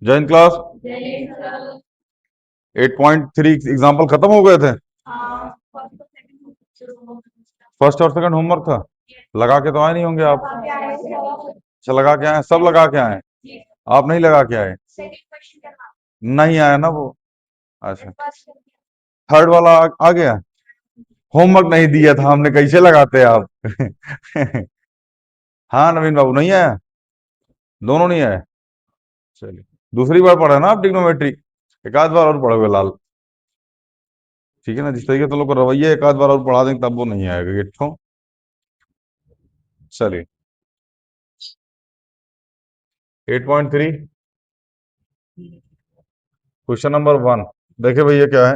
Jain class 8.3 example खत्म हो गए थे। फर्स्ट और सेकंड होमवर्क था। लगा के तो आए नहीं होंगे आप। अच्छा, लगा के आए, सब लगा के आए। आप नहीं लगा के आए, नहीं आया ना वो। अच्छा, थर्ड वाला आ गया। होमवर्क नहीं दिया था हमने, कैसे लगाते आप। हाँ नवीन बाबू नहीं आया, दोनों नहीं आए। चलिए, दूसरी बार पढ़ा ना आप ट्रिग्नोमेट्री, एक आध बार और पढ़ोगे लाल। ठीक है ना, जिस तरीके से लोग का रवैया, एक आध बार और पढ़ा देंगे तब वो नहीं आएगा ये तो। चलिए, 8.3 क्वेश्चन नंबर 1। देखिए भैया क्या है,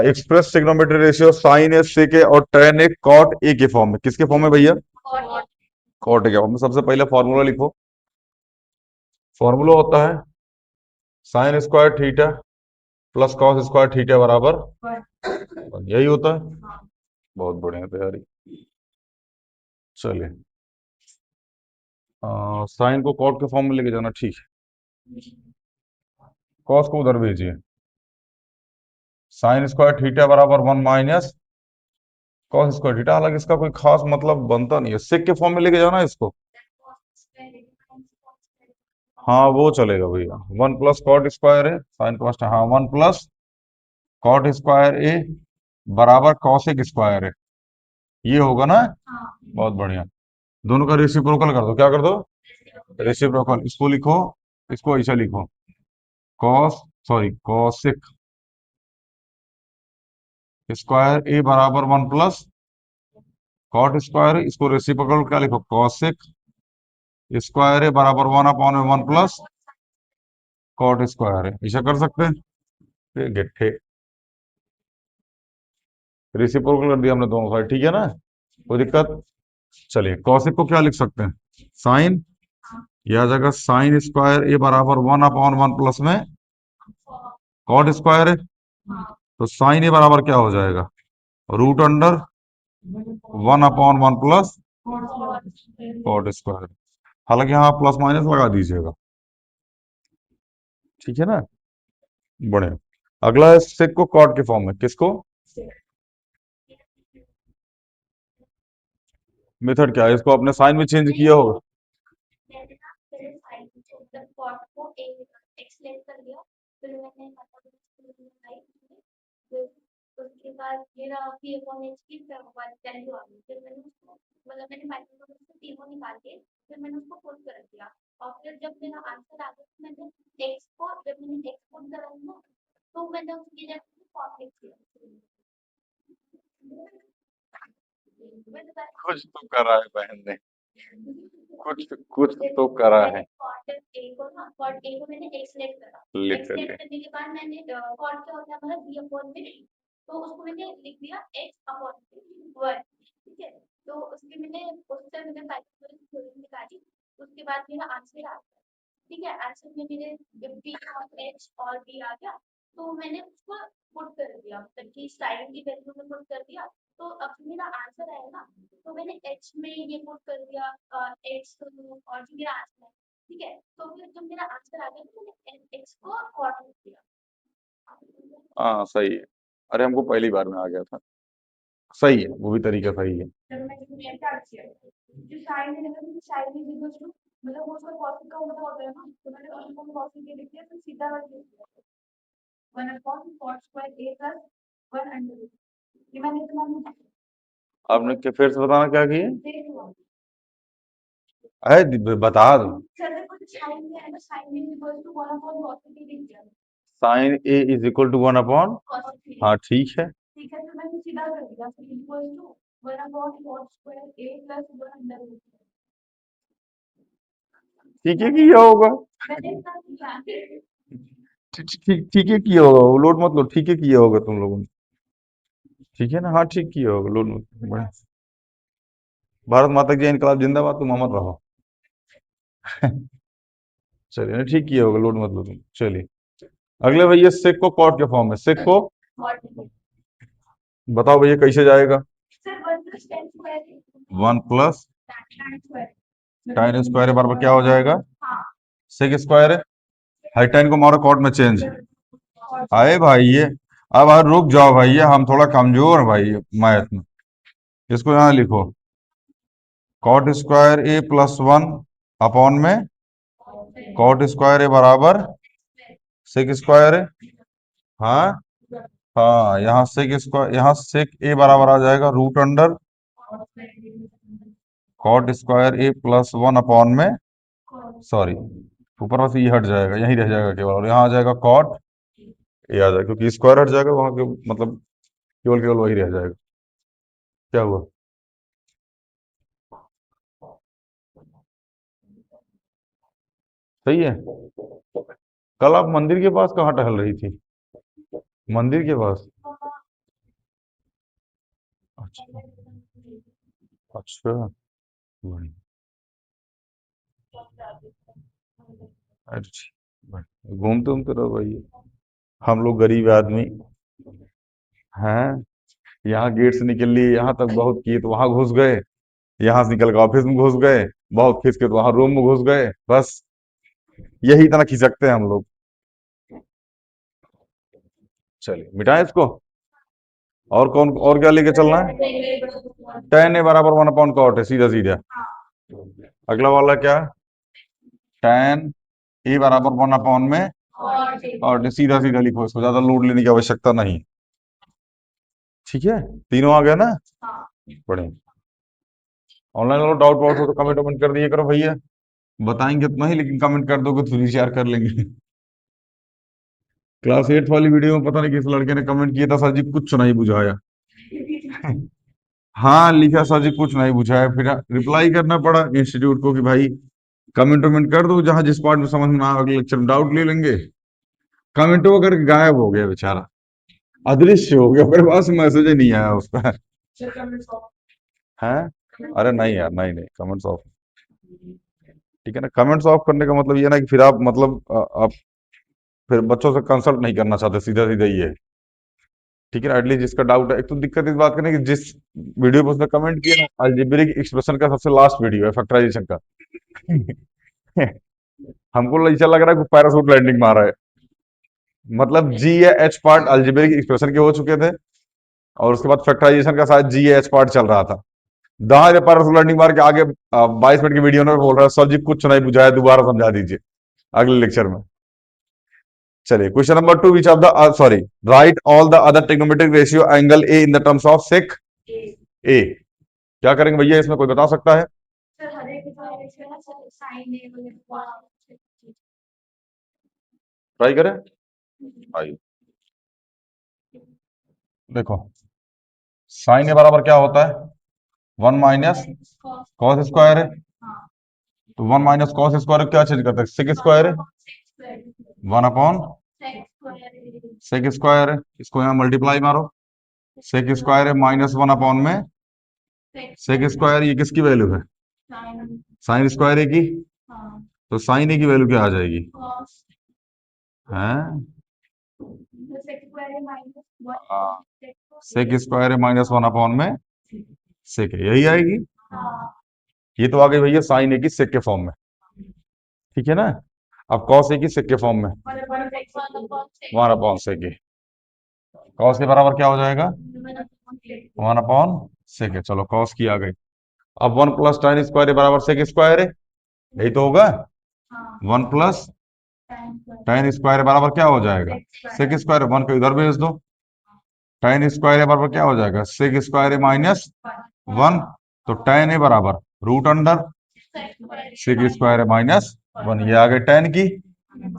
एक्सप्रेस ट्रिग्नोमेट्री रेशियो साइन ए सेक ए और tan ए कॉट ए के फॉर्म में। किसके फॉर्म में भैया? कॉट ए के फॉर्म में। सबसे पहले फॉर्मूला लिखो। फॉर्मूला होता है sine square theta plus cos square theta बराबर, यही होता है। बहुत बढ़िया तैयारी। चलिए, साइन को कॉट के फॉर्म में लेके जाना, ठीक है। कॉस को उधर भेजिए। साइन स्क्वायर थीटा बराबर 1 - कॉस स्क्वायर थीटा। हालांकि इसका कोई खास मतलब बनता नहीं है, सेक के फॉर्म में लेके जाना इसको। हाँ वो चलेगा भैया, 1 + कॉट स्क्वायर है, साइन कॉस्ट, हाँ 1 + कॉट स्क्वायर ए बराबर कॉसेक स्क्वायर है, ये होगा ना। बहुत बढ़िया। दोनों का रेसिप्रोकल कर दो, क्या कर दो? रेसिप्रोकल। इसको लिखो, इसको ऐसा लिखो, कॉसेक स्क्वायर ए बराबर 1 + कॉट स्क्वायर। इसको रेसिप्रोकल क्या लिखो? कॉसेक स्क्वायर ए बराबर 1/(1 + कॉट स्क्वायर है। ऐसा कर सकते हैं। ये गिट्ठे रेसिप्रोकल कर दिया हमने दोनों साइड, ठीक है ना, कोई दिक्कत? चलिए, कॉसेक को क्या लिख सकते हैं? साइन, यह आ जाएगा साइन स्क्वायर ए बराबर 1/(1 प्लस में कॉट स्क्वायर है। तो साइन ए बराबर क्या हो जाएगा? √Under 1/(1 plus cot square. हालांकि यहाँ प्लस माइनस लगा दीजिएगा, ठीक है ना। बढ़िया। अगला है सेक को कॉट के फॉर्म में। किसको? मेथड क्या है? इसको आपने साइन में चेंज किया होगा। कुछ तो करा है बहन ने, कुछ कुछ तो करा है लिटरली। हाँ सही है। अरे हमको पहली बार में आ गया था। सही है, वो भी तरीका सही है। आपने क्या फिर से बताना क्या किए? अरे बता दो। Sine A is equal to 1/, हाँ ठीक है। ठीक है किया होगा। ठीक ठीक है किया होगा, वो लोड मत लो, ठीक है किया होगा तुम लोगों ने। ठीक है ना, हाँ ठीक किया होगा, लोड मत लो। बढ़िया। भारत माता की इनकलाब जिंदाबाद, तुम अमर रहो। चलिए ना, ठीक किया होगा, लोड मत लो तुम। चलिए, अगले भैया सेक को कॉट के फॉर्म में। सेक को बताओ भैया कैसे जाएगा? 1 + tan स्क्वायर बराबर क्या हो जाएगा? सेक स्क्वायर है। हाई टेन को मारो कॉट में चेंज। आए भाई ये, अब रुक जाओ भाई, ये हम थोड़ा कमजोर हैं भाई मैथ में। इसको यहाँ लिखो, cot square A plus one upon में कॉट स्क्वायर ए बराबर सेक स्क्वायर है। हाँ हाँ, यहाँ सेक स्क्वायर, यहाँ सेक ए बराबर आ जाएगा root under cot square A plus one upon में, सॉरी ऊपर से ये हट जाएगा, यहीं रह जाएगा केवल, और यहाँ आ जाएगा कॉट ए आ जाएगा, क्योंकि स्क्वायर हट जाएगा वहां के, मतलब केवल केवल वही रह जाएगा। क्या हुआ? सही है। कल आप मंदिर के पास कहाँ टहल रही थी? मंदिर के पास? अच्छा अच्छा, बढ़िया। अच्छा, बढ़िया। घूमते घूमते रहो भाई, हम लोग गरीब आदमी हैं। यहाँ गेट से निकल लिए, यहाँ तक बहुत किए तो वहां घुस गए, यहाँ से निकल के ऑफिस में घुस गए, बहुत खिसके तो वहां रूम में घुस गए, बस यही इतना खिसकते हैं हम लोग। चलिए मिटाएं इसको। और कौन, और क्या लेके चलना है? टेन ए बराबर वन अपॉन कॉट है, सीधा सीधा। अगला वाला क्या? टेन ए बराबर वन अपॉन में और सीधा सीधा लिखो इसको, ज्यादा लोड लेने की आवश्यकता नहीं। ठीक है, तीनों आ गया ना? बढ़िया। ऑनलाइन वालों डाउट वाउट हो तो कमेंट वमेंट कर दिए करो भैया, बताएंगे तो नहीं, लेकिन कमेंट कर दोगे तो विचार कर लेंगे। क्लास एट वाली वीडियो में पता नहीं किस लड़के ने कमेंट किया था, सर जी कुछ नहीं बुझाया। हाँ लिखा, सर जी कुछ नहीं बुझाया, फिर रिप्लाई करना पड़ा इंस्टीट्यूट को कि भाई कमेंट वमेंट कर दो, जहां जिस पार्ट में समझ में आए अगले लेक्चर में डाउट ले लेंगे। कमेंट वो करके गायब हो गया बेचारा, अदृश्य हो गया, मेरे पास मैसेज ही नहीं आया उसका। है? अरे नहीं यार, नहीं नहीं, कमेंट्स ऑफ। ठीक है ना, कमेंट्स ऑफ करने का मतलब ये ना कि फिर आप मतलब आप फिर बच्चों से कंसल्ट नहीं करना चाहते, सीधा सीधा ये है। ठीक है ना, एटलीस्ट जिसका डाउट है, एक तो दिक्कत इस बात की ना कि जिस वीडियो पर उसने कमेंट किया ना, अलजेब्रिक एक्सप्रेशन का सबसे लास्ट वीडियो है, फैक्टराइजेशन का। हमको ऐसा लग रहा है कि पैरासूट लैंडिंग मारा है, मतलब जी या एच पार्ट अलजेब्रिक एक्सप्रेशन के हो चुके थे, और उसके बाद फैक्टराइजेशन का शायद जी या एच पार्ट चल रहा था। दहा पैरासूट लैंडिंग मार के आगे 22 मिनट की वीडियो में बोल रहा है सर जी कुछ नहीं बुझाया, दोबारा समझा दीजिए अगले लेक्चर में। चलिए question number two, which of the sorry, right all the other trigonometric ratio angle A in the terms of sec A. क्या करेंगे भैया इसमें, कोई बता सकता है? ट्राई करें। भाई देखो, साइन ए बराबर क्या होता है? वन माइनस कॉस स्क्वायर है, तो वन माइनस कॉस स्क्वायर क्या चेंज करता है? सेक स्क्वायर है, वन अपॉन सेक स्क्वायर है, इसको यहाँ मल्टीप्लाई मारो, सेक स्क्वायर है माइनस वन अपॉन में सेक स्क्वायर, ये किसकी वैल्यू है? साइन स्क्वायर ए की, तो साइन ए की वैल्यू क्या आ जाएगी? हैं? हाँ, सेक स्क्वायर है माइनस वन अपॉन में सेक है, यही आएगी। ये तो आ गई भैया साइन ए की सेक के फॉर्म में, ठीक है ना। अब कॉस ए की सेक के फॉर्म में, वन अपॉन सेक ए, कॉस के बराबर क्या हो जाएगा? वन अपॉन सेक है। चलो कॉस की आ गई। अब वन प्लस टेन स्क्वायर बराबर सेक स्क्वायर है, यही तो होगा। वन प्लस टेन स्क्वायर बराबर क्या हो जाएगा? सेक स्क्वायर, वन को इधर भेज दो, टेन स्क्वायर बराबर क्या हो जाएगा? सेक स्क्वायर माइनस वन, तो टेन ए बराबर root under sec square minus one, ये आ गई टेन की,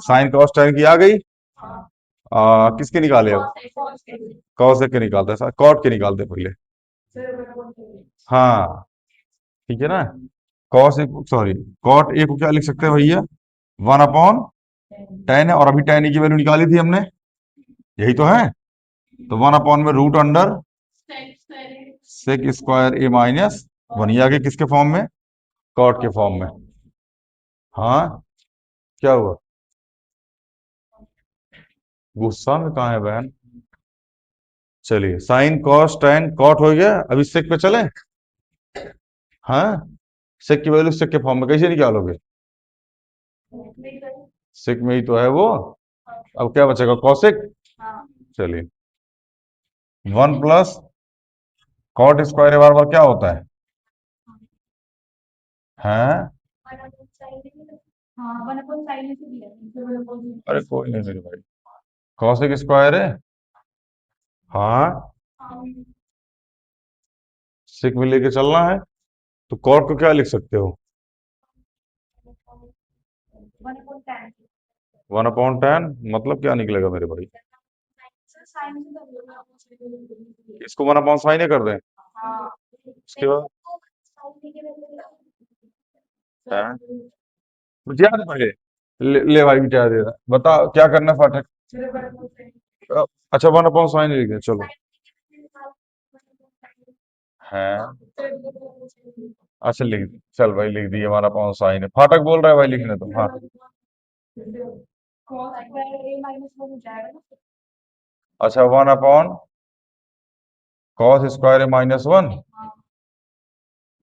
साइन कॉस टेन की आ गई। किसके निकाले अब? कॉस के निकालते हैं, कॉट के निकालते हैं पहले। हाँ ठीक है ना, cos A, sorry cot A को क्या लिख सकते हैं भैया? वन अपॉन टेन है, और अभी टेन ए की वैल्यू निकाली थी हमने, यही तो है, तो वन अपॉन में root under sec square A minus one, ये आ गई किसके फॉर्म में? कॉट के फॉर्म में। हाँ क्या हुआ? गुस्सा में कहाँ है बहन? चलिए साइन कॉस टेन कॉट हो गया, अभी सेक पे चले। हाँ, सेक की वैल्यू सेक के फॉर्म में कैसे निकालोगे? सेक में ही तो है वो। अब क्या बचेगा, कॉसेक। चलिए, 1 प्लस कॉट स्क्वायर बार बार क्या होता है? हैं? अरे कोई नहीं मेरे भाई, कॉसेक स्क्वायर है। हाँ, सेक में लेके चलना है, तो कॉट को क्या लिख सकते हो? 1/10। मतलब क्या निकलेगा मेरे भाई? इसको 1/साइन कर दें, उसके बाद हैं? मुझे याद है पहले। ले भाई, क्या दे रहा, बता क्या करना है फाटक। अच्छा, 1/साइन लिख दें, चलो। है, अच्छा लिख दी, चल भाई लिख दिए, 1/साइन है, फाटक बोल रहा है भाई लिखने, तो हाँ। अच्छा, 1/कॉस स्क्वायर -1।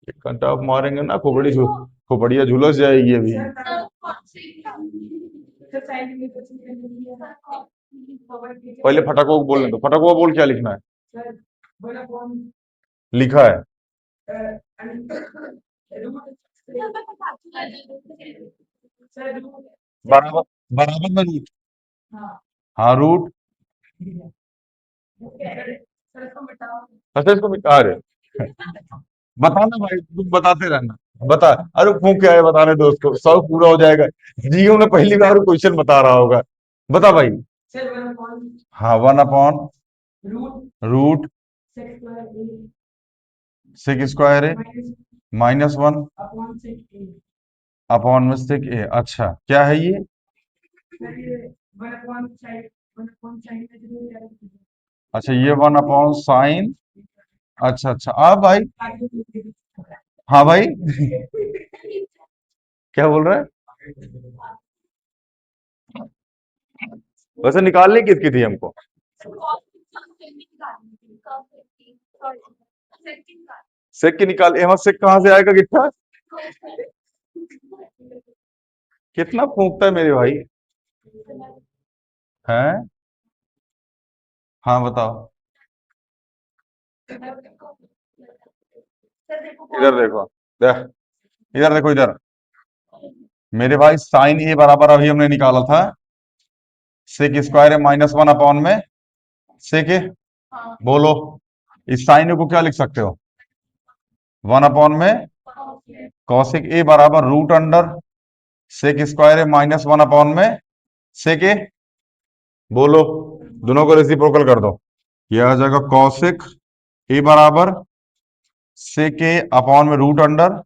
एक घंटा आप मारेंगे ना, खोपड़िया झुलस जाएगी अभी। पहले फटाको को बोलने दो, फटाको को बोल क्या लिखना है। लिखा है। बराबर, बराबर में रूट। हाँ, रूट। अच्छा, इसको मिटा रहे, बताना भाई, तुम बताते रहना। बता, अरे फूक क्या है, बताने दो उसको, सब पूरा हो जाएगा। जीओ ने पहली बार क्वेश्चन बता रहा होगा। बता भाई। हाँ, 1/रूट सेक स्क्वायर है -1 अपॉन में सेक ए। अच्छा, क्या है ये? अच्छा, ये 1/साइन। अच्छा अच्छा, आप भाई। हाँ भाई। क्या बोल रहा है? वैसे निकालनी किसकी थी हमको? सेक की निकाल, यहाँ सेक कहाँ से आएगा गिट्ठा? कितना फूकता है मेरे भाई। हैं? हाँ बताओ। इधर देखो, देख, इधर देखो, इधर मेरे भाई, साइन ए बराबर अभी हमने निकाला था, सेक स्क्वायर है -1 अपॉन में सेक ए। बोलो, इस साइन ए को क्या लिख सकते हो? 1 अपॉन में कॉसिक ए बराबर रूट अंडर सेक स्क्वायर है -1 अपॉन में सेक ए। बोलो, दोनों को रेसिप्रोकल कर दो, ये आ जाएगा कॉसिक ए बराबर सेक ए अपॉन में रूट अंडर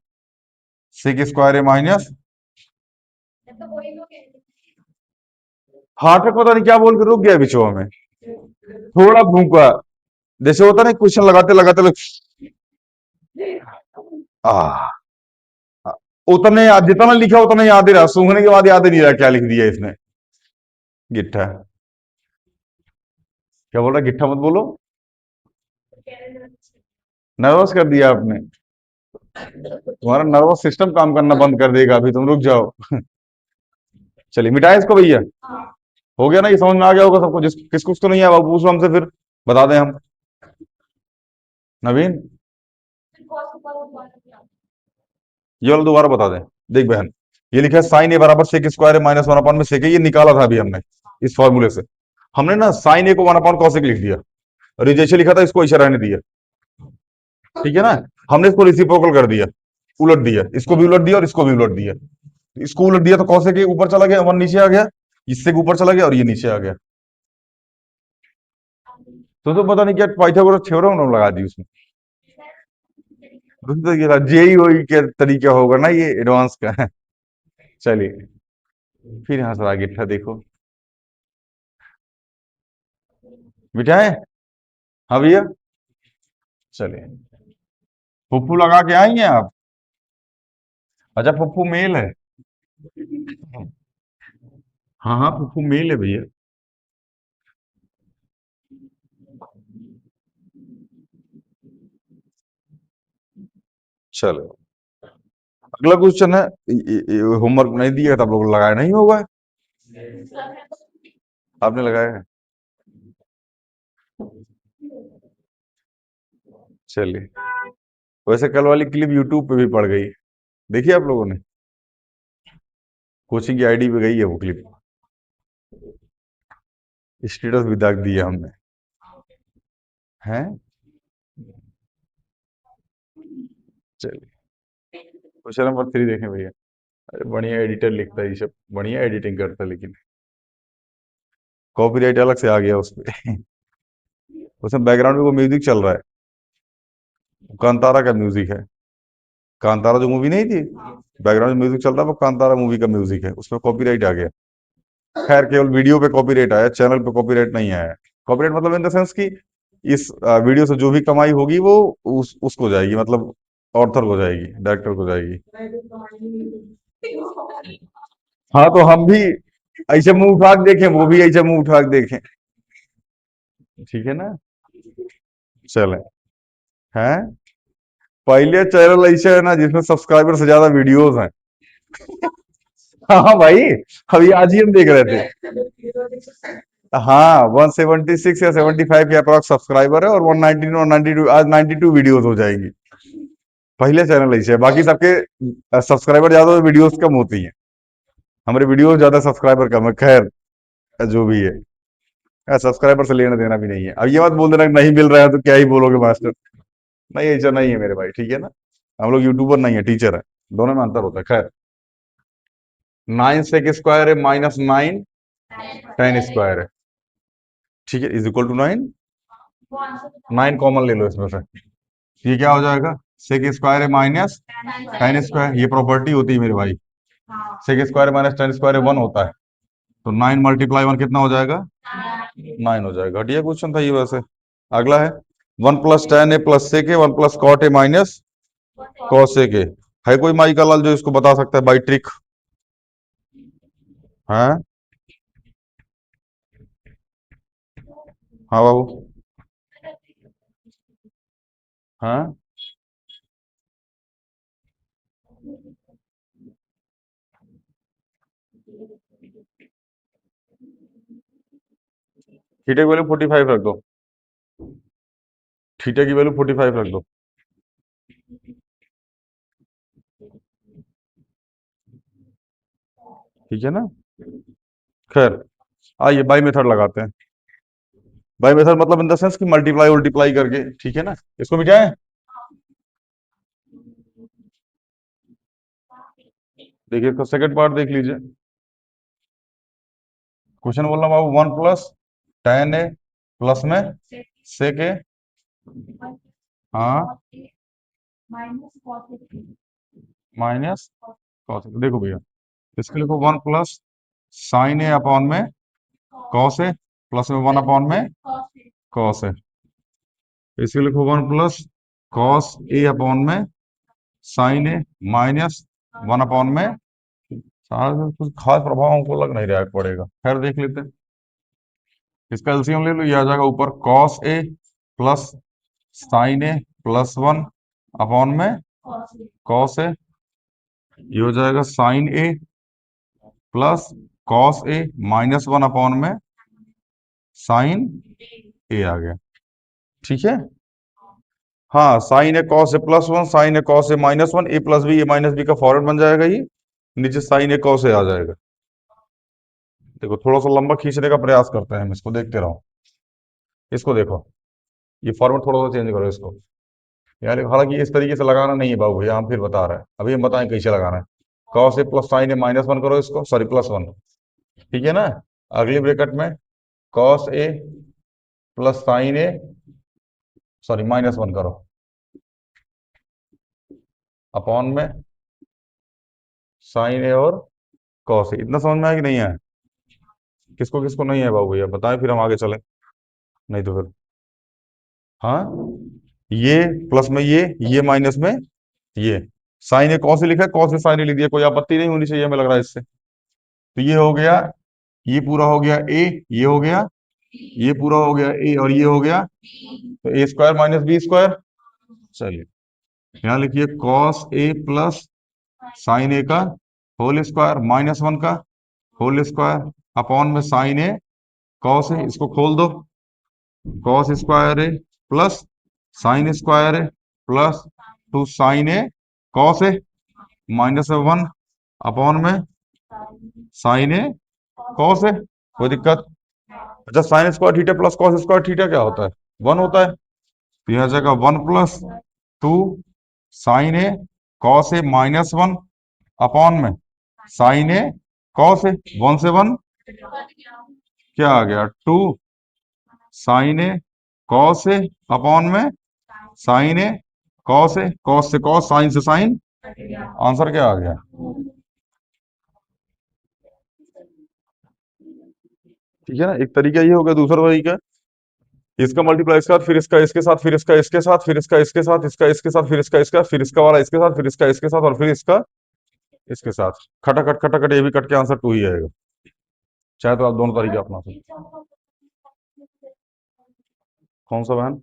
सेक स्क्वायर है माइनस। हाँ, तक पता नहीं क्या बोल के रुक गया बीच में, थोड़ा भूखा, जैसे होता ना क्वेश्चन लगाते लगाते आ, उतने याद, जितना लिखा उतना याद ही रहा, सूंघने के बाद याद ही नहीं रहा क्या लिख दिया इसने। गिट्ठा, क्या बोल रहा, गिट्ठा मत बोलो। नर्वस कर दिया आपने, तुम्हारा नर्वस सिस्टम काम करना बंद कर देगा अभी, तुम रुक जाओ। चलिए, मिटाए इसको भैया। हो गया ना, ये समझ में आ गया होगा सबको, जिस किस कुछ तो नहीं है, वो पूछ लो हमसे, फिर बता दें हम। नवीन, ये वाला दोबारा बता दें। देख बहन, ये लिखा है साइन ए बराबर सेक स्क्वायर है -1 अपॉन में सेक ए, ये निकाला था अभी हमने इस फॉर्मूले से। हमने ना साइन ए को 1 अपॉन कॉसेक लिख दिया, और ये जैसे लिखा था इसको इशारा नहीं दिया, ठीक है ना। हमने इसको रिसिप्रोकल कर दिया, उलट दिया, इसको भी उलट दिया और इसको भी उलट दिया। इसको उलट दिया तो कॉसेक के ऊपर चला गया, 1 नीचे आ गया, इससे ऊपर चला गया और ये नीचे आ गया। तो पता नहीं क्या पाइथागोरस थ्योरम उन्होंने लगा दी उसमें। तो ये जेई वही के तरीका होगा ना, ये एडवांस का है। चलिए, फिर हंस रहा गिट्ठा, देखो। मिठाए, हाँ भैया। चलिए, फुफ्फू लगा के आई हैं आप? अच्छा, फुफ्फू मेल है। हाँ हाँ, फुफ्फू मेल है भैया। चलो, अगला क्वेश्चन है, होमवर्क नहीं दिया था आप लोग, लगाया नहीं होगा। आपने लगाया है? चलिए। वैसे कल वाली क्लिप यूट्यूब पे भी पड़ गई, देखिए आप लोगों ने? कोचिंग की आईडी पे गई है वो क्लिप, स्टेटस भी दाग दिया हमने। हैं? चलिए, क्वेश्चन नंबर 3 देखें भैया। अरे बढ़िया एडिटर लिखता है, ये सब बढ़िया एडिटिंग करता है, लेकिन कॉपीराइट अलग से आ गया उस पे। उसमें बैकग्राउंड में वो म्यूजिक चल रहा है, कांतारा का म्यूजिक है। कांतारा जो मूवी नहीं थी, बैकग्राउंड म्यूजिक चल रहा है, वो कांतारा मूवी का म्यूजिक है, उसमें कॉपीराइट आ गया। खैर, केवल वीडियो पे कॉपीराइट आया, चैनल पे कॉपीराइट नहीं आया। कॉपीराइट मतलब इन द सेंस कि इस वीडियो से जो भी कमाई होगी वो उसको जाएगी, मतलब ऑर्थर को जाएगी, डायरेक्टर को जाएगी। हाँ, तो हम भी ऐसे मुंह उठा के देखें, वो भी ऐसे मुंह उठा के देखें। ठीक है ना? चले। हैं? पहले चैनल ऐसे है ना जिसमें सब्सक्राइबर से ज्यादा वीडियोस हैं। हाँ हाँ भाई, अभी आज ही हम देख रहे थे। हाँ, 176 या 75 के अप्रॉक्स सब्सक्राइबर है, और 119 और 92, आज 92 वीडियोस हो जाएगी। पहले चैनल ऐसे है, बाकी सबके सब्सक्राइबर ज्यादा, वीडियोस कम होती हैं। हमारे वीडियोस ज्यादा, सब्सक्राइबर कम है। खैर, जो भी है, सब्सक्राइबर से लेना देना भी नहीं है। अब ये मत बोल देना कि नहीं मिल रहा है तो क्या ही बोलोगे मास्टर। नहीं, ऐसा नहीं है मेरे भाई, ठीक है ना? हम लोग यूट्यूबर नहीं है, टीचर है। दोनों में अंतर होता है। खैर, 9 सेक स्क्वायर है माइनस 9 टेन स्क्वायर है, ठीक है, इज इक्वल टू 9। 9 कॉमन ले लो इसमें से, ये क्या हो जाएगा? सेक स्क्वायर है माइनस टेन स्क्वायर, ये प्रॉपर्टी होती है मेरे भाई। Sec square minus tan square 1 होता है, तो 9 मल्टीप्लाई 1 कितना हो जाएगा? 9 हो जाएगा। घटिया क्वेश्चन था ये वैसे। अगला है 1 plus ten A plus sec A 1 plus cot A minus cos A के। है कोई माई का लाल जो इसको बता सकता है बाई ट्रिक? हाँ हाँ बाबू। हाँ, थीटा की वैल्यू 45 रख दो। थीटा की वैल्यू 45 रख दो। ठीक है ना? खैर, आइए बाई मेथड लगाते हैं। बाई मेथड मतलब इन द सेंस कि मल्टीप्लाई उल्टीप्लाई करके, ठीक है ना? इसको मिटाएं। देखिए, इसका सेकंड पार्ट देख लीजिए। क्वेश्चन बोल रहा हूँ बाबू, 1 प्लस टेन ए प्लस में सेक ए। हाँ, माइनस कॉस ए। देखो भैया, इसके लिखो 1 प्लस साइन ए अपॉन में कॉस ए, प्लस में 1 अपॉन में कॉस ए। इसके लिखो 1 प्लस कॉस ए अपॉन में साइन ए माइनस 1 अपॉन में। सारा कुछ खास प्रभाव हमको लग नहीं रहा है पड़ेगा, खैर देख लेते हैं। इसका एलसीएम ले लो, ये आ जाएगा ऊपर cos A plus sign A plus 1 upon में कॉस ए। ये हो जाएगा sign A plus cos A minus 1 upon में साइन ए आ गया। ठीक है? हाँ, sign A cos A plus 1, sign A cos A minus 1, A plus B, A minus B का फॉर्मेट बन जाएगा ये। नीचे साइन ए कॉस ए आ जाएगा। देखो, थोड़ा सा लंबा खींचने का प्रयास करते हैं हम, इसको देखते रहो। इसको देखो, ये फॉर्मेट थोड़ा सा चेंज करो इसको। यार हालांकि इस तरीके से लगाना नहीं है बाबू भैया, हम फिर बता रहे हैं, अभी हम बताएं कैसे लगाना है। Cos A plus sign A minus 1 करो इसको, सॉरी प्लस 1। ठीक है ना? अगली ब्रैकेट में कॉस ए प्लस साइन ए, सॉरी माइनस 1 करो, अपॉन में साइन ए और कॉस ए। इतना समझ में आया कि नहीं आया? किसको किसको नहीं है बाबू भैया बताएं, फिर हम आगे चलें, नहीं तो फिर। हाँ, ये प्लस में ये माइनस में ये। साइन ए कॉस ए लिखा है, कॉस ए साइन ए लिख दिया, कोई आपत्ति नहीं होनी चाहिए हमें लग रहा है इससे। तो ये हो गया, ये पूरा हो गया ए, ये हो गया, ये पूरा हो गया ए, और ये हो गया, तो ए स्क्वायर माइनस बी स्क्वायर। चलिए, यहाँ लिखिए कॉस ए प्लस साइन ए का होल स्क्वायर माइनस 1 का होल स्क्वायर, अपॉन में साइन ए कॉस ए, इसको खोल दो, cos square A plus sine square A plus 2 sine A cos A minus 1 upon में साइन ए कॉस ए। कोई दिक्कत? अच्छा, sine square theta plus cos square theta क्या होता है? 1 होता है। तो यह आ जाएगा 1 plus 2 sine A cos A minus 1 upon में साइन ए कॉस ए। 1 से 1 क्या आ गया? 2 sine A cos A upon में sine A cos A, cos से कॉस, साइन से साइन। आंसर क्या आ गया? ठीक है ना, एक तरीका ये हो गया। दूसरा तरीका, इसका मल्टीप्लाई इसके साथ, फिर इसका इसके साथ, फिर इसका इसके साथ, फिर इसका इसके साथ, इसका इसके साथ, फिर इसका इसका, फिर इसका वाला इसके साथ, फिर इसका इसके साथ, और फिर इसका इसके साथ। खटाखट खटाखट, ये भी कट के आंसर 2 ही आएगा। चाहे तो आप दोनों तरीके अपना सकते। कौन सा बहन?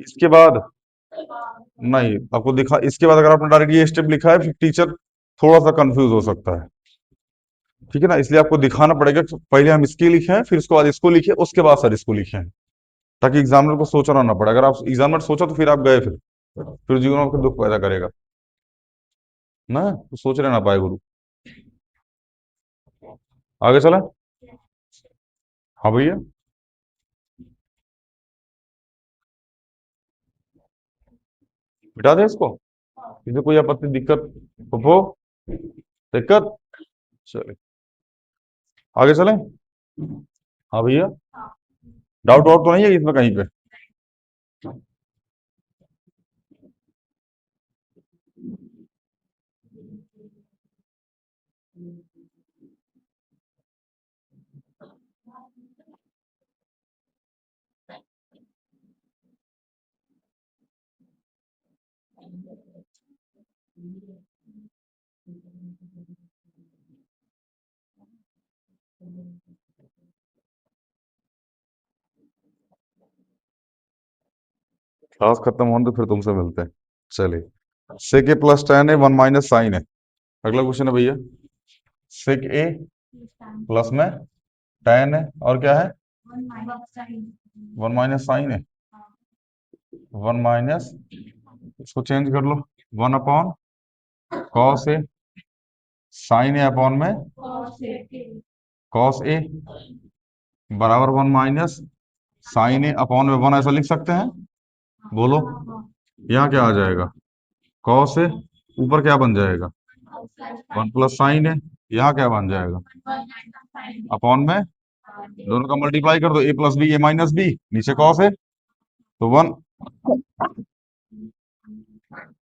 इसके बाद नहीं आपको दिखा, इसके बाद अगर आपने डायरेक्ट ये स्टेप लिखा है, फिर टीचर थोड़ा सा कंफ्यूज हो सकता है। ठीक है ना, इसलिए आपको दिखाना पड़ेगा कि पहले हम इसके लिखे हैं, फिर उसके बाद इसको लिखे, उसके बाद सर इसको लिखे हैं, ताकि एग्जामिनर को सोचना ना पड़े। अगर आप एग्जामिनर सोचा तो फिर आप गए, फिर जीवन में आपको दुख पैदा करेगा ना, तो सोच रहे ना पाए गुरु। आगे चले। हाँ भैया, बिठा दे इसको, इसे कोई आपत्ति दिक्कत हो? दिक्कत? चले आगे चले। हाँ भैया, डाउट वाउट तो नहीं है इसमें कहीं पे? क्लास खत्म होने तो फिर तुमसे मिलते हैं। चलिए, सेक ए प्लस टेन है, 1 माइनस साइन है। अगला क्वेश्चन है भैया, सेक ए प्लस में टेन है और क्या है? 1 माइनस साइन है। 1 माइनस, इसको चेंज कर लो, 1 upon cos A sign A upon में कॉस ए बराबर 1 माइनस साइन ए अपॉन में 1, ऐसा लिख सकते हैं? बोलो, यहाँ क्या आ जाएगा? कॉस ए, ऊपर क्या बन जाएगा? 1 प्लस साइन है, यहाँ क्या बन जाएगा? अपॉन में दोनों का मल्टीप्लाई कर दो, ए प्लस बी, ए माइनस बी, नीचे कॉस है, तो 1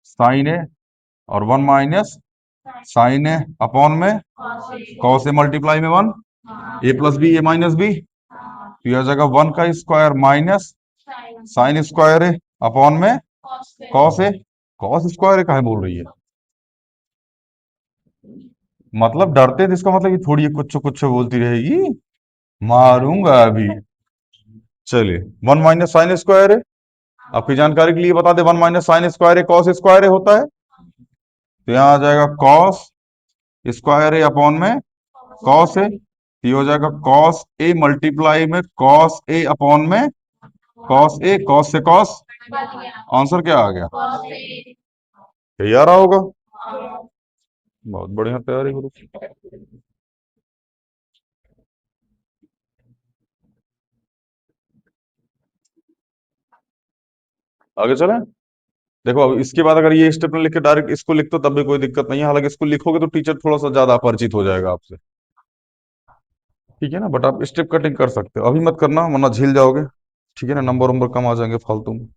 साइन है और 1 माइनस साइन है अपॉन में कॉस ए मल्टीप्लाई में 1, ए प्लस बी, ए माइनस बी, तो यह आ जाएगा 1 का स्क्वायर माइनस साइन स्क्वायर है अपॉन में कॉस ए। कॉस स्क्वायर काहे बोल रही है? मतलब डरते थे, इसका मतलब ये थोड़ी कुछ कुछ बोलती रहेगी, मारूंगा अभी। चलिए, 1 माइनस साइन स्क्वायर है, आपकी जानकारी के लिए बता दे, 1 माइनस साइन स्क्वायर है कॉस स्क्वायर है होता है, तो यहाँ आ जाएगा कॉस स्क्वायर है अपॉन में कॉस ए, तो ये हो जाएगा कॉस ए मल्टीप्लाई में कॉस ए अपॉन में कॉस ए, कॉस से कॉस। आंसर क्या आ गया? यही आ रहा होगा। बहुत बढ़िया तैयारी गुरु। आगे चलें। देखो, अब इसके बाद अगर ये स्टेप में लिख के डायरेक्ट इसको लिख दो तब भी कोई दिक्कत नहीं है, हालांकि इसको लिखोगे तो टीचर थोड़ा सा ज्यादा परिचित हो जाएगा आपसे। ठीक है ना, बट आप स्टेप कटिंग कर सकते हो, अभी मत करना वरना झील जाओगे। ठीक है ना, नंबर नंबर कम आ जाएंगे फालतू में।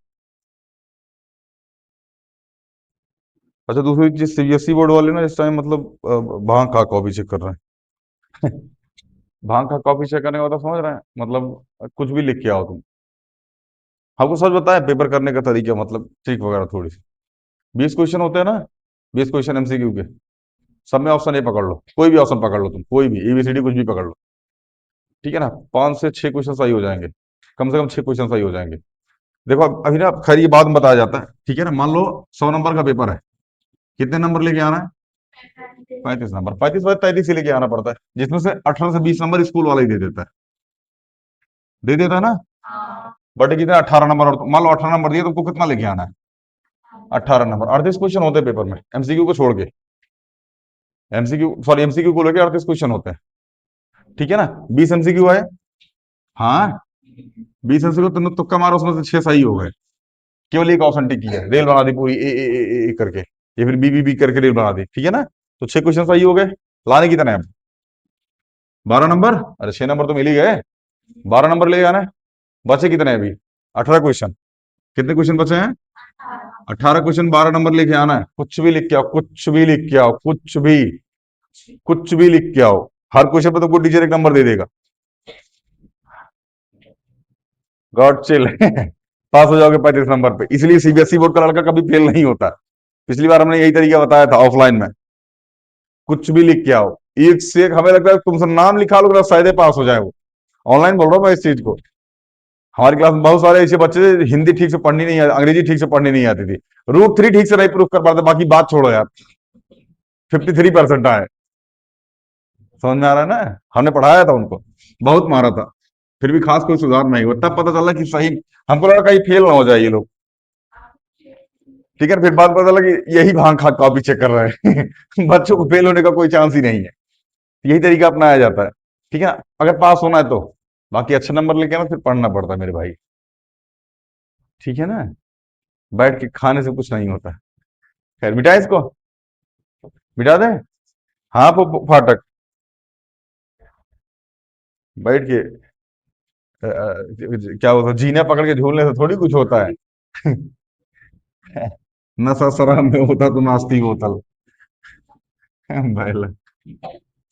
अच्छा, दूसरी चीज, सीबीएसई बोर्ड वाले ना इस टाइम मतलब भांग खा कॉपी चेक कर रहे हैं। भांग खा कॉपी चेक करने का मतलब समझ रहे हैं? मतलब कुछ भी लिख के आओ तुम। आपको सच बताया, पेपर करने का तरीका मतलब ट्रिक वगैरह थोड़ी सी। 20 क्वेश्चन होते हैं ना, 20 क्वेश्चन एमसीक्यू के, सब में ऑप्शन ए पकड़ लो, कोई भी ऑप्शन पकड़ लो तुम, कोई भी एबीसीडी कुछ भी पकड़ लो। ठीक है ना, 5 से 6 क्वेश्चन सही हो जाएंगे, कम से कम 6 क्वेश्चन सही हो जाएंगे। देखो, अभी ना खैर ये बाद में बताया जाता है। ठीक है ना, मान लो 100 नंबर का पेपर है, कितने नंबर लेके आना है? 35 नंबर, 35 ही लेके आना पड़ता है, जिसमें से 18 से 20 नंबर स्कूल वाला ही दे देता है, दे देता है ना। बट कितने 18 नंबर, और मान लो 18 नंबर दिए, तुमको कितना लेके आना है? 18 नंबर। 38 क्वेश्चन होते हैं पेपर में, एमसीक्यू को छोड़ के। एमसीक्यू, सॉरी, एमसीक्यू को लेके 38 क्वेश्चन होते हैं, ठीक है ना। 20 एमसीक्यू है। हाँ, 20 एमसीक्यू तुमने तुक्का मारो, उसमें से 6 सही हो गए। केवल एक ऑप्शन टिक किया, रेल बना दी पूरी, ए करके, या फिर बी करके रेल बना दी, ठीक है ना। तो 6 क्वेश्चन सही हो गए। लाने कितने हैं अब? 12 नंबर। अरे 6 नंबर तो मिल ही गए, 12 नंबर ले आना है। बचे कितने अभी? 18 क्वेश्चन। कितने क्वेश्चन बचे हैं? 18 क्वेश्चन, 12 नंबर लेके आना है। कुछ भी लिख के आओ, कुछ भी लिख के आओ, कुछ भी, कुछ भी लिख के आओ। हर क्वेश्चन पे तुमको टीचर एक नंबर दे देगा। God chill. पास हो जाओगे 35 नंबर पे, इसलिए सीबीएसई बोर्ड का लड़का कभी फेल नहीं होता। पिछली बार हमने यही तरीका बताया था ऑफलाइन में। कुछ भी लिख के आओ, एक से एक, हमें लगता है तुमसे नाम लिखा लो तो शायद पास हो जाए वो। ऑनलाइन बोल रहा हूँ मैं इस चीज को। हमारी क्लास में बहुत सारे ऐसे बच्चे थे, हिंदी ठीक से पढ़नी नहीं आती, अंग्रेजी ठीक से पढ़नी नहीं आती थी, रूट 3 ठीक से नहीं प्रूफ कर पाते, बाकी बात छोड़ो यार, 53% आए। समझ में आ रहा है ना। हमने पढ़ाया था उनको, बहुत मारा था, फिर भी खास कोई सुधार नहीं हुआ। तब पता चला कि सही, हमको लगा कहीं फेल ना हो जाए ये लोग, ठीक है। फिर बाद पता चला कि यही भांग खा कॉपी चेक कर रहे हैं। बच्चों को फेल होने का कोई चांस ही नहीं है। यही तरीका अपनाया जाता है, ठीक है ना, अगर पास होना है तो। बाकी अच्छे नंबर लेके आना, फिर पढ़ना पड़ता है मेरे भाई, ठीक है ना। बैठ के खाने से कुछ नहीं होता। खैर, मिटा इसको, मिटा दे। हाँ, फाटक, बैठ के क्या होता है, जीने पकड़ के झूलने से थोड़ी कुछ होता है। नशा शराब में होता तो नाश्ती बोतल। बैल,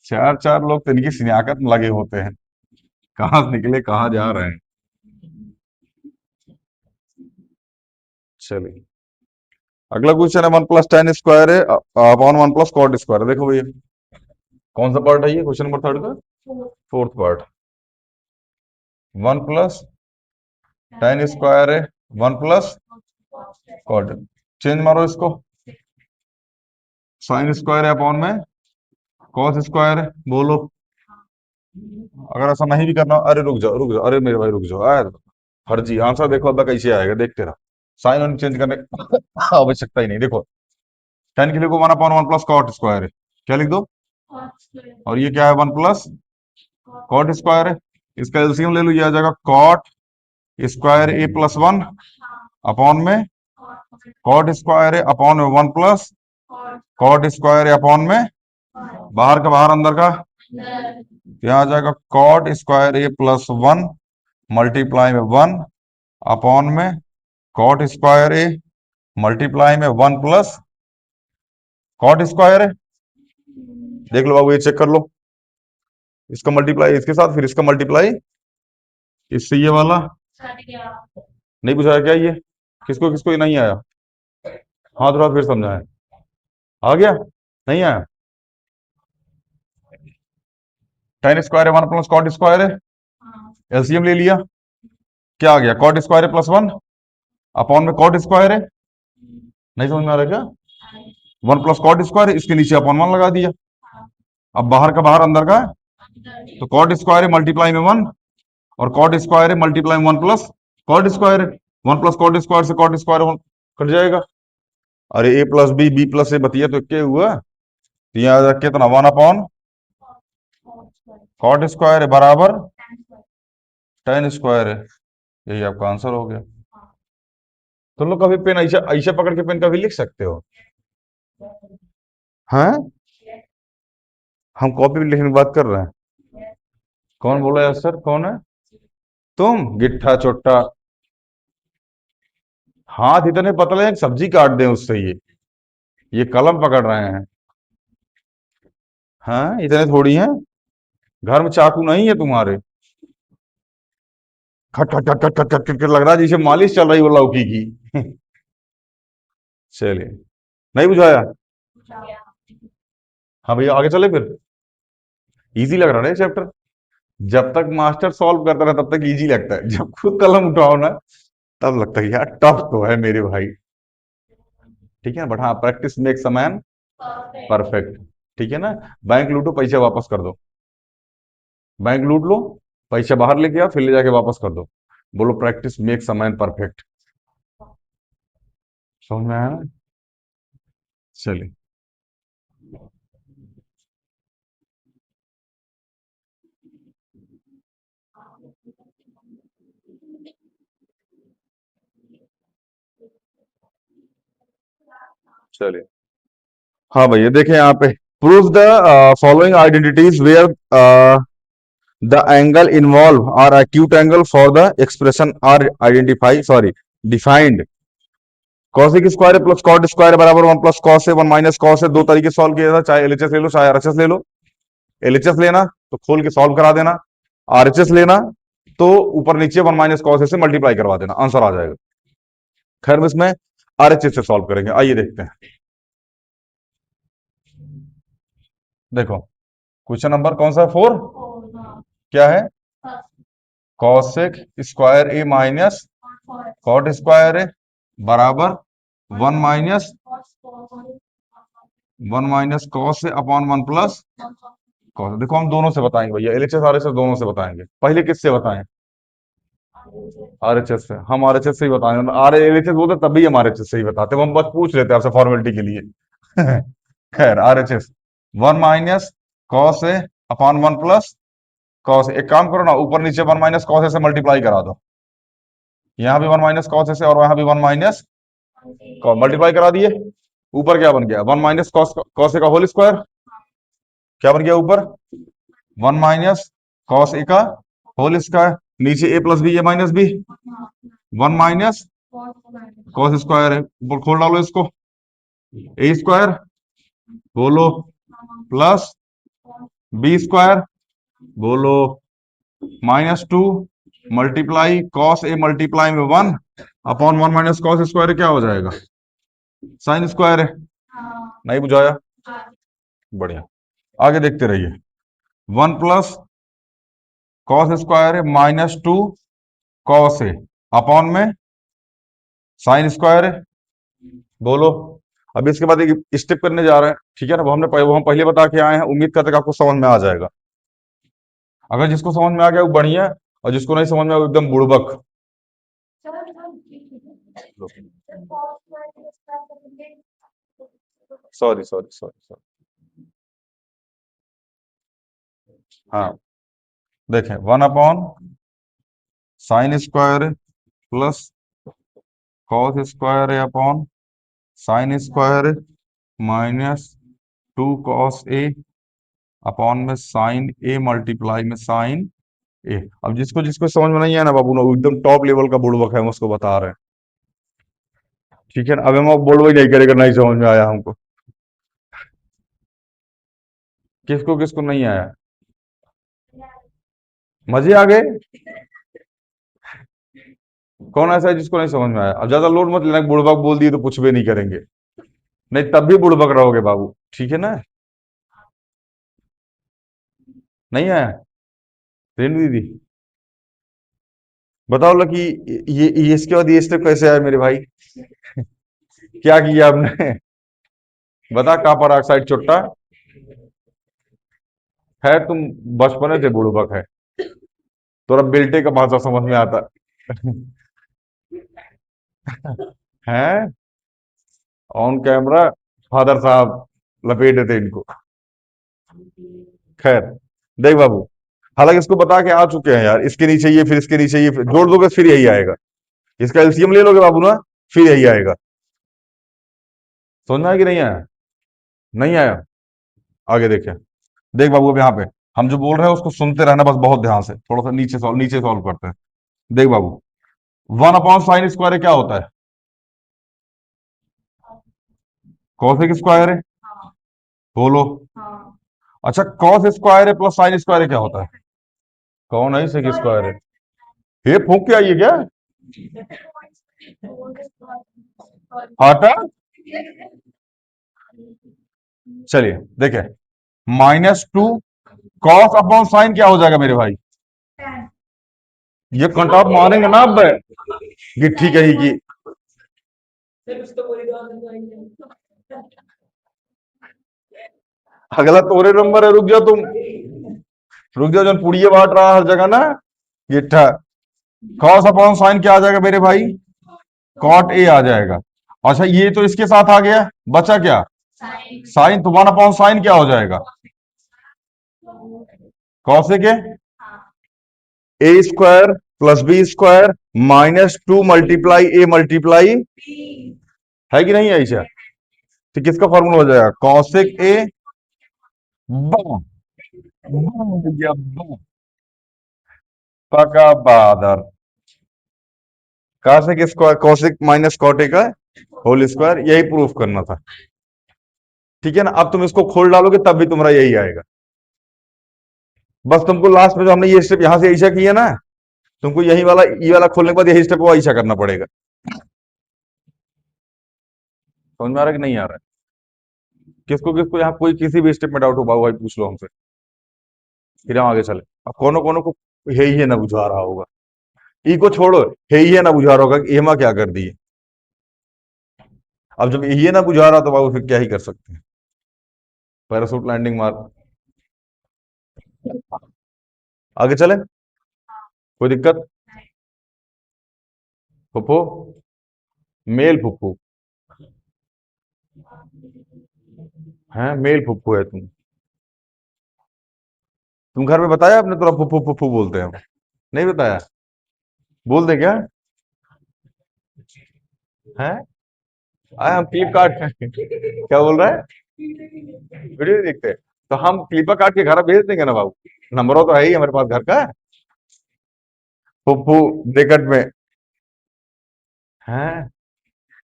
चार चार लोग तो इनकी शिनाख्त में लगे होते हैं, कहाँ से निकले कहाँ जा रहे हैं। चलिए, अगला क्वेश्चन है, 1 + tan² है अपॉन 1 + cot² है। देखो भैया, कौन सा पार्ट है ये क्वेश्चन नंबर 3 का? Fourth part. 1 + tan² है, 1 + cot। चेंज मारो इसको, sin² है अपॉन में cos² है। बोलो, अगर ऐसा नहीं भी करना, अरे रुक जाओ रुक जाओ, अरे मेरे भाई रुक जाओ यार, फर्जी आंसर देखो अब कैसे आएगा, देखते रहो। साइन और चेंज करने आवश्यकता ही नहीं। देखो, tan के लिए को 1/1 + cot² है, क्या लिख दो, और ये क्या है, 1 + cot² है। इसका एलसीएम ले लो, ये आ जाएगा cot² a+1 अपॉन में cot² है अपॉन में 1 + cot² है अपॉन में, बाहर का बाहर अंदर का, यहाँ आ जाएगा cot² a+1 मल्टीप्लाई में 1 अपॉन में cot² मल्टीप्लाई में 1 + cot² है। देख लो बाबू, ये चेक कर लो, इसका मल्टीप्लाई इसके साथ, फिर इसका मल्टीप्लाई इससे, ये वाला नहीं बुझाया क्या ये? किसको किसको ये नहीं आया? हाँ, थोड़ा फिर समझाएं। आ गया? नहीं आया? tan² है 1 + cot² है, एलसीएम ले लिया, क्या आ गया, cot² +1 अपॉन में cot² है। नहीं समझ में आ रहा क्या? 1 + cot² है, इसके नीचे अपॉन 1 लगा दिया। अब बाहर का बाहर अंदर का है, तो cot² है मल्टीप्लाई में 1, और cot² है मल्टीप्लाई में 1 + cot² है। 1 + cot² से cot² कट जाएगा। अरे a + b b + a बतिया तो क्या हुआ, तो यहाँ आ जाए कितना, 1/cot² है बराबर tan² है। यही आपका आंसर हो गया। तुम लोग कभी पेन ऐसा ऐसा पकड़ के पेन कभी लिख सकते हो? हाँ, हम कॉपी लिखने की बात कर रहे हैं। कौन बोला यार सर, कौन है? तुम गिट्ठा चोट्टा, हाथ इतने पतले हैं कि सब्जी काट दें उससे, ये कलम पकड़ रहे हैं। हाँ, इतने थोड़ी हैं, घर में चाकू नहीं है तुम्हारे। खट खट खट खट खट खट खट खट लग रहा है जैसे मालिश चल रही हो लौकी की। चलिए, नहीं बुझाया? हाँ भैया, आगे चले फिर। इजी लग रहा है चैप्टर, जब तक मास्टर सॉल्व करता है तब तक इजी लगता है, जब खुद कलम उठाओ ना तब लगता है यार टफ तो है मेरे भाई, ठीक है। बट हाँ, practice makes a man perfect, ठीक है ना। बैंक लूटो, पैसे वापस कर दो। बैंक लूट लो, पैसे बाहर लेके आओ, फिर ले जाके वापस कर दो। बोलो practice makes a man perfect. समझ में आया ना? चलिए। चलिए। हाँ भैया देखें यहाँ पे, prove the following identities where the angle involved are acute angle for the expression are identify sorry defined. Cosec square plus cot square बराबर 1 + cos है 1 - cos है। दो तरीके सॉल्व किया था, चाहे एलएचएस ले लो चाहे आरएचएस ले लो। एलएचएस लेना तो खोल के सॉल्व करा देना, आरएचएस लेना तो ऊपर नीचे 1 - cos से मल्टीप्लाई करवा देना, आंसर आ जाएगा। खैर हम इसमें आरएचएस से सॉल्व करेंगे, आइए देखते हैं। देखो क्वेश्चन नंबर कौन सा है, 4। क्या है, cosec square A minus cot square ए बराबर 1 माइनस कॉस से अपॉन 1 + कॉस। देखो हम दोनों से बताएंगे भैया, एलएचएस आरएचएस दोनों से बताएंगे। पहले किससे बताएं, आरएचएस से। हम आरएचएस से ही बताएंगे, आर एलएचएस बोलते तभी हम आरएचएस से ही बताते हैं, हम बस पूछ लेते हैं आपसे फॉर्मेलिटी के लिए। खैर RHS 1 - cos A upon 1 + cos। एक काम करो ना, ऊपर नीचे 1 - cos से मल्टीप्लाई करा दो। यहाँ भी 1 - cos से और वहां भी 1 - cos मल्टीप्लाई करा दिए। ऊपर क्या बन गया, 1 - cos का होल स्क्वायर। क्या बन गया ऊपर, 1 - cos ए का होल स्क्वायर। नीचे ए प्लस बी, ए माइनस बी, 1 - cos स्क्वायर है। ऊपर खोल डालो इसको, ए स्क्वायर बोलो प्लस बी स्क्वायर बोलो -2 मल्टीप्लाई कॉस ए मल्टीप्लाई में 1 अपॉन 1 - cos स्क्वायर क्या हो जाएगा, साइन स्क्वायर है। नहीं बुझाया, बढ़िया। आगे देखते रहिए। 1 + cos स्क्वायर है -2 cos ए अपॉन में साइन स्क्वायर है बोलो। अब इसके बाद एक स्टेप करने जा रहे हैं, ठीक है ना। वो हम पहले बता के आए हैं, उम्मीद करते हैं कि आपको समझ में आ जाएगा। अगर जिसको समझ में आ गया वो बढ़िया, और जिसको नहीं समझ में आया वो एकदम बुड़बक। Sorry sorry sorry sorry. हाँ देखें, sine square plus cos square upon sine square -2 cos A upon में साइन ए मल्टीप्लाई में साइन ए। अब जिसको जिसको समझ में नहीं आया ना बाबू ना, वो एकदम टॉप लेवल का बुड़बक है, हम उसको बता रहे हैं, ठीक है ना। अब हम बोलो ही नहीं करेगा, नहीं समझ में आया हमको। किसको किसको नहीं आया, मजे आ गए। कौन ऐसा है जिसको नहीं समझ में आया। अब ज्यादा लोड मत लेना, बुड़बक बोल दिए तो कुछ भी नहीं करेंगे, नहीं तब भी बुड़बक रहोगे बाबू, ठीक है ना। नहीं आया, रेणु दीदी बताओ लकी, ये इसके बाद ये स्टेप कैसे आया मेरे भाई, क्या किया आपने। बता, कॉपर ऑक्साइड चुट्टा है तुम, बचपने से बुड़बक है, तोरा बेल्टे का भाषा समझ में आता है। ऑन कैमरा फादर साहब लपेट देते इनको। खैर देख बाबू, हालांकि इसको बता के आ चुके हैं यार, इसके नीचे ये फिर इसके नीचे ये, फिर जोड़ दोगे फिर यही आएगा। इसका एलसीएम ले लोगे बाबू ना, फिर यही आएगा। समझ में आया कि नहीं आया, नहीं आया। आगे देखें, देख बाबू अब यहाँ पे हम जो बोल रहे हैं उसको सुनते रहना बस, बहुत ध्यान से, थोड़ा सा नीचे सॉल्व करते हैं। देख बाबू, 1/साइन स्क्वायर क्या होता है, कॉसेक स्क्वायर है बोलो। अच्छा कॉस स्क्वायर है प्लस साइन स्क्वायर क्या होता है, कौन है सेक स्क्वायर है। ये फूक के आइए क्या, हटा। चलिए देखें, -2 कॉस अपॉन साइन क्या हो जाएगा मेरे भाई, ये कंटाप मारेंगे ना अब, गिट्ठी कही की। अगला तोरे नंबर है, रुक जाओ तुम, रुक जाओ, जन पुड़िया बांट रहा हर जगह ना, ये कॉस अपॉन साइन क्या आ जाएगा मेरे भाई, कॉट ए आ जाएगा। अच्छा ये तो इसके साथ आ गया, बचा क्या, साइन, तो वन अपॉन साइन क्या हो जाएगा, cosec A square plus B square minus two multiply A multiply, है कि नहीं ऐसा, तो किसका फॉर्मूला हो जाएगा, कॉसेक ए पका बादर, cosec square cosec minus cot A का होल स्क्वायर, यही प्रूफ करना था। ठीक है ना, अब तुम इसको खोल डालोगे तब भी तुम्हारा यही आएगा। बस तुमको लास्ट में जो हमने ये स्टेप यहां से ऐसा किया ना, तुमको यही वाला ये वाला खोलने के बाद यही स्टेप वो ऐसा करना पड़ेगा। समझ में आ रहा है कि नहीं आ रहा है, किसको किसको यहाँ कोई किसी भी स्टेप में डाउट हो बाबू भाई पूछ लो हमसे, फिर हम आगे चले। अब कोनो कोनो को है ही है ना बुझा रहा होगा, ई को छोड़ो, है ही है ना बुझा रहा होगा कि एमा क्या कर दिए। अब जब ये ना बुझा रहा तो बाबू फिर क्या ही कर सकते हैं, पैरासूट लैंडिंग मार, आगे चले, कोई दिक्कत, फुप्पो, मेल फुप्पू है, मेल फुप्पू है तुम घर में बताया आपने थोड़ा फुप्पू फुप्पू बोलते हैं, नहीं बताया, बोल दे क्या है, आए हम क्लिप काट क्या बोल रहा है, वीडियो नहीं देखते, तो हम क्लिपा काट के घर भेज देंगे ना बाबू, नंबरों तो है ही हमारे पास घर का, फुप्पू ब्रैकेट में है,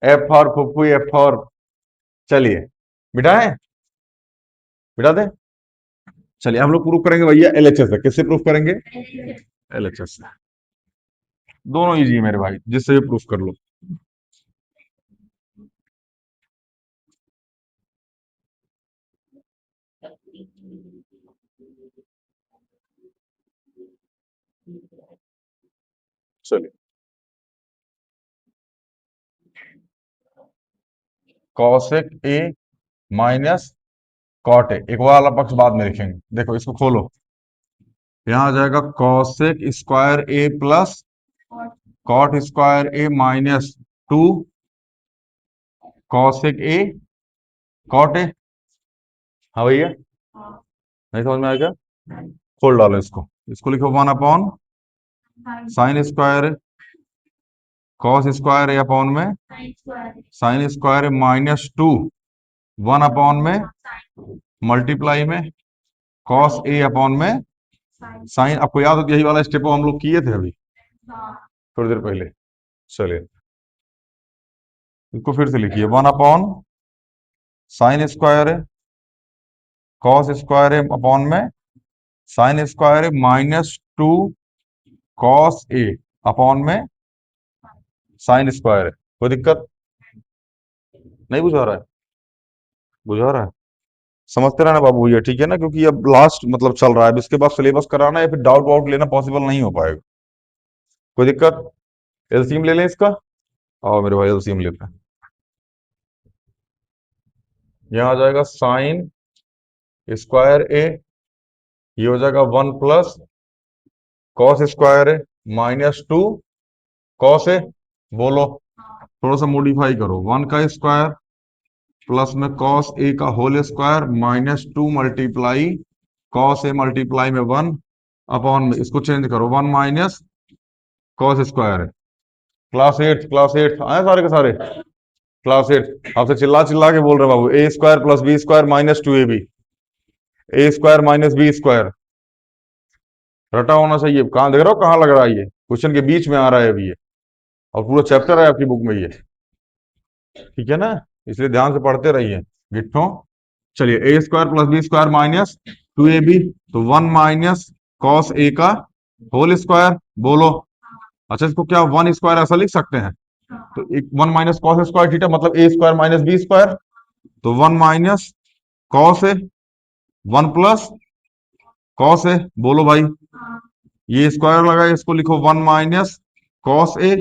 एफ फॉर फुप्पू, एफ फॉर, चलिए बिठाएं, बिठा दें, चलिए हम लोग प्रूफ करेंगे भैया एलएचएस से, किससे प्रूफ करेंगे, एलएचएस से, दोनों इजी है मेरे भाई, जिससे भी प्रूफ कर लो। चलिए, cosec A minus cot A, एक वाला पक्ष बाद में लिखेंगे, देखो इसको खोलो, यहां आ जाएगा cosec square A plus cot square A minus two cosec A cot A, हाँ भैया, नहीं समझ में आएगा, खोल डालो इसको, इसको लिखो one upon sine square cos square A upon में sine square minus two one upon में मल्टीप्लाई में कॉस ए अपॉन में साइन, आपको याद हो यही वाला स्टेप हम लोग किए थे अभी थोड़ी देर पहले, चलिए इसको फिर से लिखिए, one upon sine square cos square upon में sine square minus two cos A upon में साइन स्क्वायर, कोई दिक्कत नहीं, बुझा रहा है, बुझा रहा है, समझते रहना बाबू ये, ठीक है ना, क्योंकि अब लास्ट मतलब चल रहा है, अब इसके बाद सिलेबस कराना है, फिर डाउट वाउट लेना पॉसिबल नहीं हो पाएगा, कोई दिक्कत, एलसीएम ले लें इसका, आओ मेरे भाई एलसीएम लेते हैं, यहाँ आ जाएगा साइन स्क्वायर ए, ये हो जाएगा one plus cos square A minus two cos A, बोलो थोड़ा सा मॉडिफाई करो, वन का स्क्वायर प्लस में कॉस ए का whole square minus two multiply cos A multiply में वन अपॉन में, इसको चेंज करो, वन माइनस कॉस स्क्वायर है, क्लास एट आए सारे के सारे, क्लास एट, आपसे चिल्ला चिल्ला के बोल रहे बाबू, A square plus B square minus two A B, A square minus B square, रटा होना चाहिए, कहाँ देख रहे हो कहाँ लग रहा है, ये क्वेश्चन के बीच में आ रहा है अभी ये, और पूरा चैप्टर है आपकी बुक में ये, ठीक है ना, इसलिए ध्यान से पढ़ते रहिए गिट्ठो। चलिए A square plus B square minus two A B, तो वन माइनस कॉस ए का होल स्क्वायर, बोलो, अच्छा इसको क्या वन स्क्वायर ऐसा लिख सकते हैं, तो एक one minus cos square theta मतलब ए स्क्वायर माइनस बी स्क्वायर, तो one minus cos A, one plus cos A, बोलो भाई, ये स्क्वायर लगा इसको लिखो one minus cos A,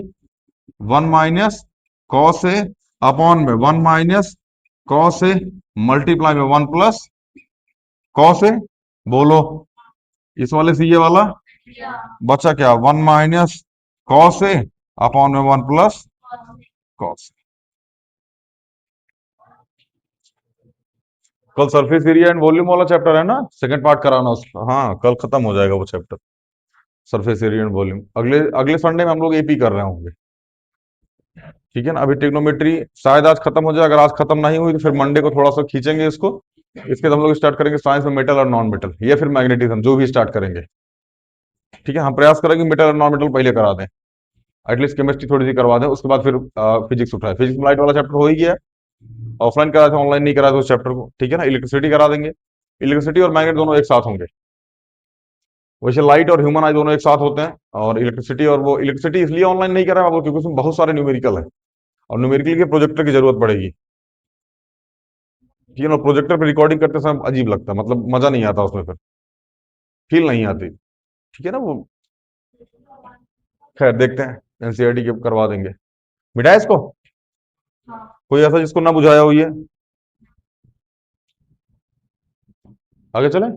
one minus cos A upon में one minus cos A multiply में वन प्लस कॉस ए, बोलो इस वाले से ये वाला बचा क्या, 1 माइनस कॉस ए अपॉन में 1 प्लस कॉस। कल सरफेस एरिया एंड वॉल्यूम वाला चैप्टर है ना, सेकंड पार्ट कराना उसका, हाँ कल खत्म हो जाएगा वो chapter, surface area and volume. अगले अगले संडे में हम लोग एपी कर रहे होंगे, ठीक है ना। अभी ट्रिग्नोमेट्री शायद आज खत्म हो जाए, अगर आज खत्म नहीं हुई तो फिर मंडे को थोड़ा सा खींचेंगे इसको। इसके बाद हम लोग स्टार्ट करेंगे साइंस में मेटल और नॉन मेटल, या फिर मैग्नेटिज्म, जो भी स्टार्ट करेंगे, ठीक है। हम प्रयास करेंगे मेटल और नॉन मेटल पहले करा दें, एटलीस्ट केमिस्ट्री थोड़ी सी करवा दें, उसके बाद फिर फिजिक्स उठाए। फिजिक्स में लाइट वाला चैप्टर हो ही गया, ऑफलाइन करा थे, ऑनलाइन नहीं करा था उस चैप्टर को, ठीक है ना। इलेक्ट्रिसिटी करा देंगे, इलेक्ट्रिसिटी और मैग्नेट दोनों एक साथ होंगे। वैसे लाइट और ह्यूमन आई दोनों एक साथ होते हैं, और इलेक्ट्रिसिटी और वो इलेक्ट्रिसिटी इसलिए ऑनलाइन नहीं करा है वो, क्योंकि उसमें बहुत सारे न्यूमेरिकल है, और न्यूमेरिकल के प्रोजेक्टर की जरूरत पड़ेगी, ठीक है ना। प्रोजेक्टर पे रिकॉर्डिंग करते समय अजीब लगता है, मतलब मजा नहीं आता उसमें, फिर फील नहीं आती, ठीक है ना वो। खैर देखते हैं, एनसीईआरटी के करवा देंगे। मिटाए इसको, कोई ऐसा जिसको ना बुझाया हो ये, आगे चले।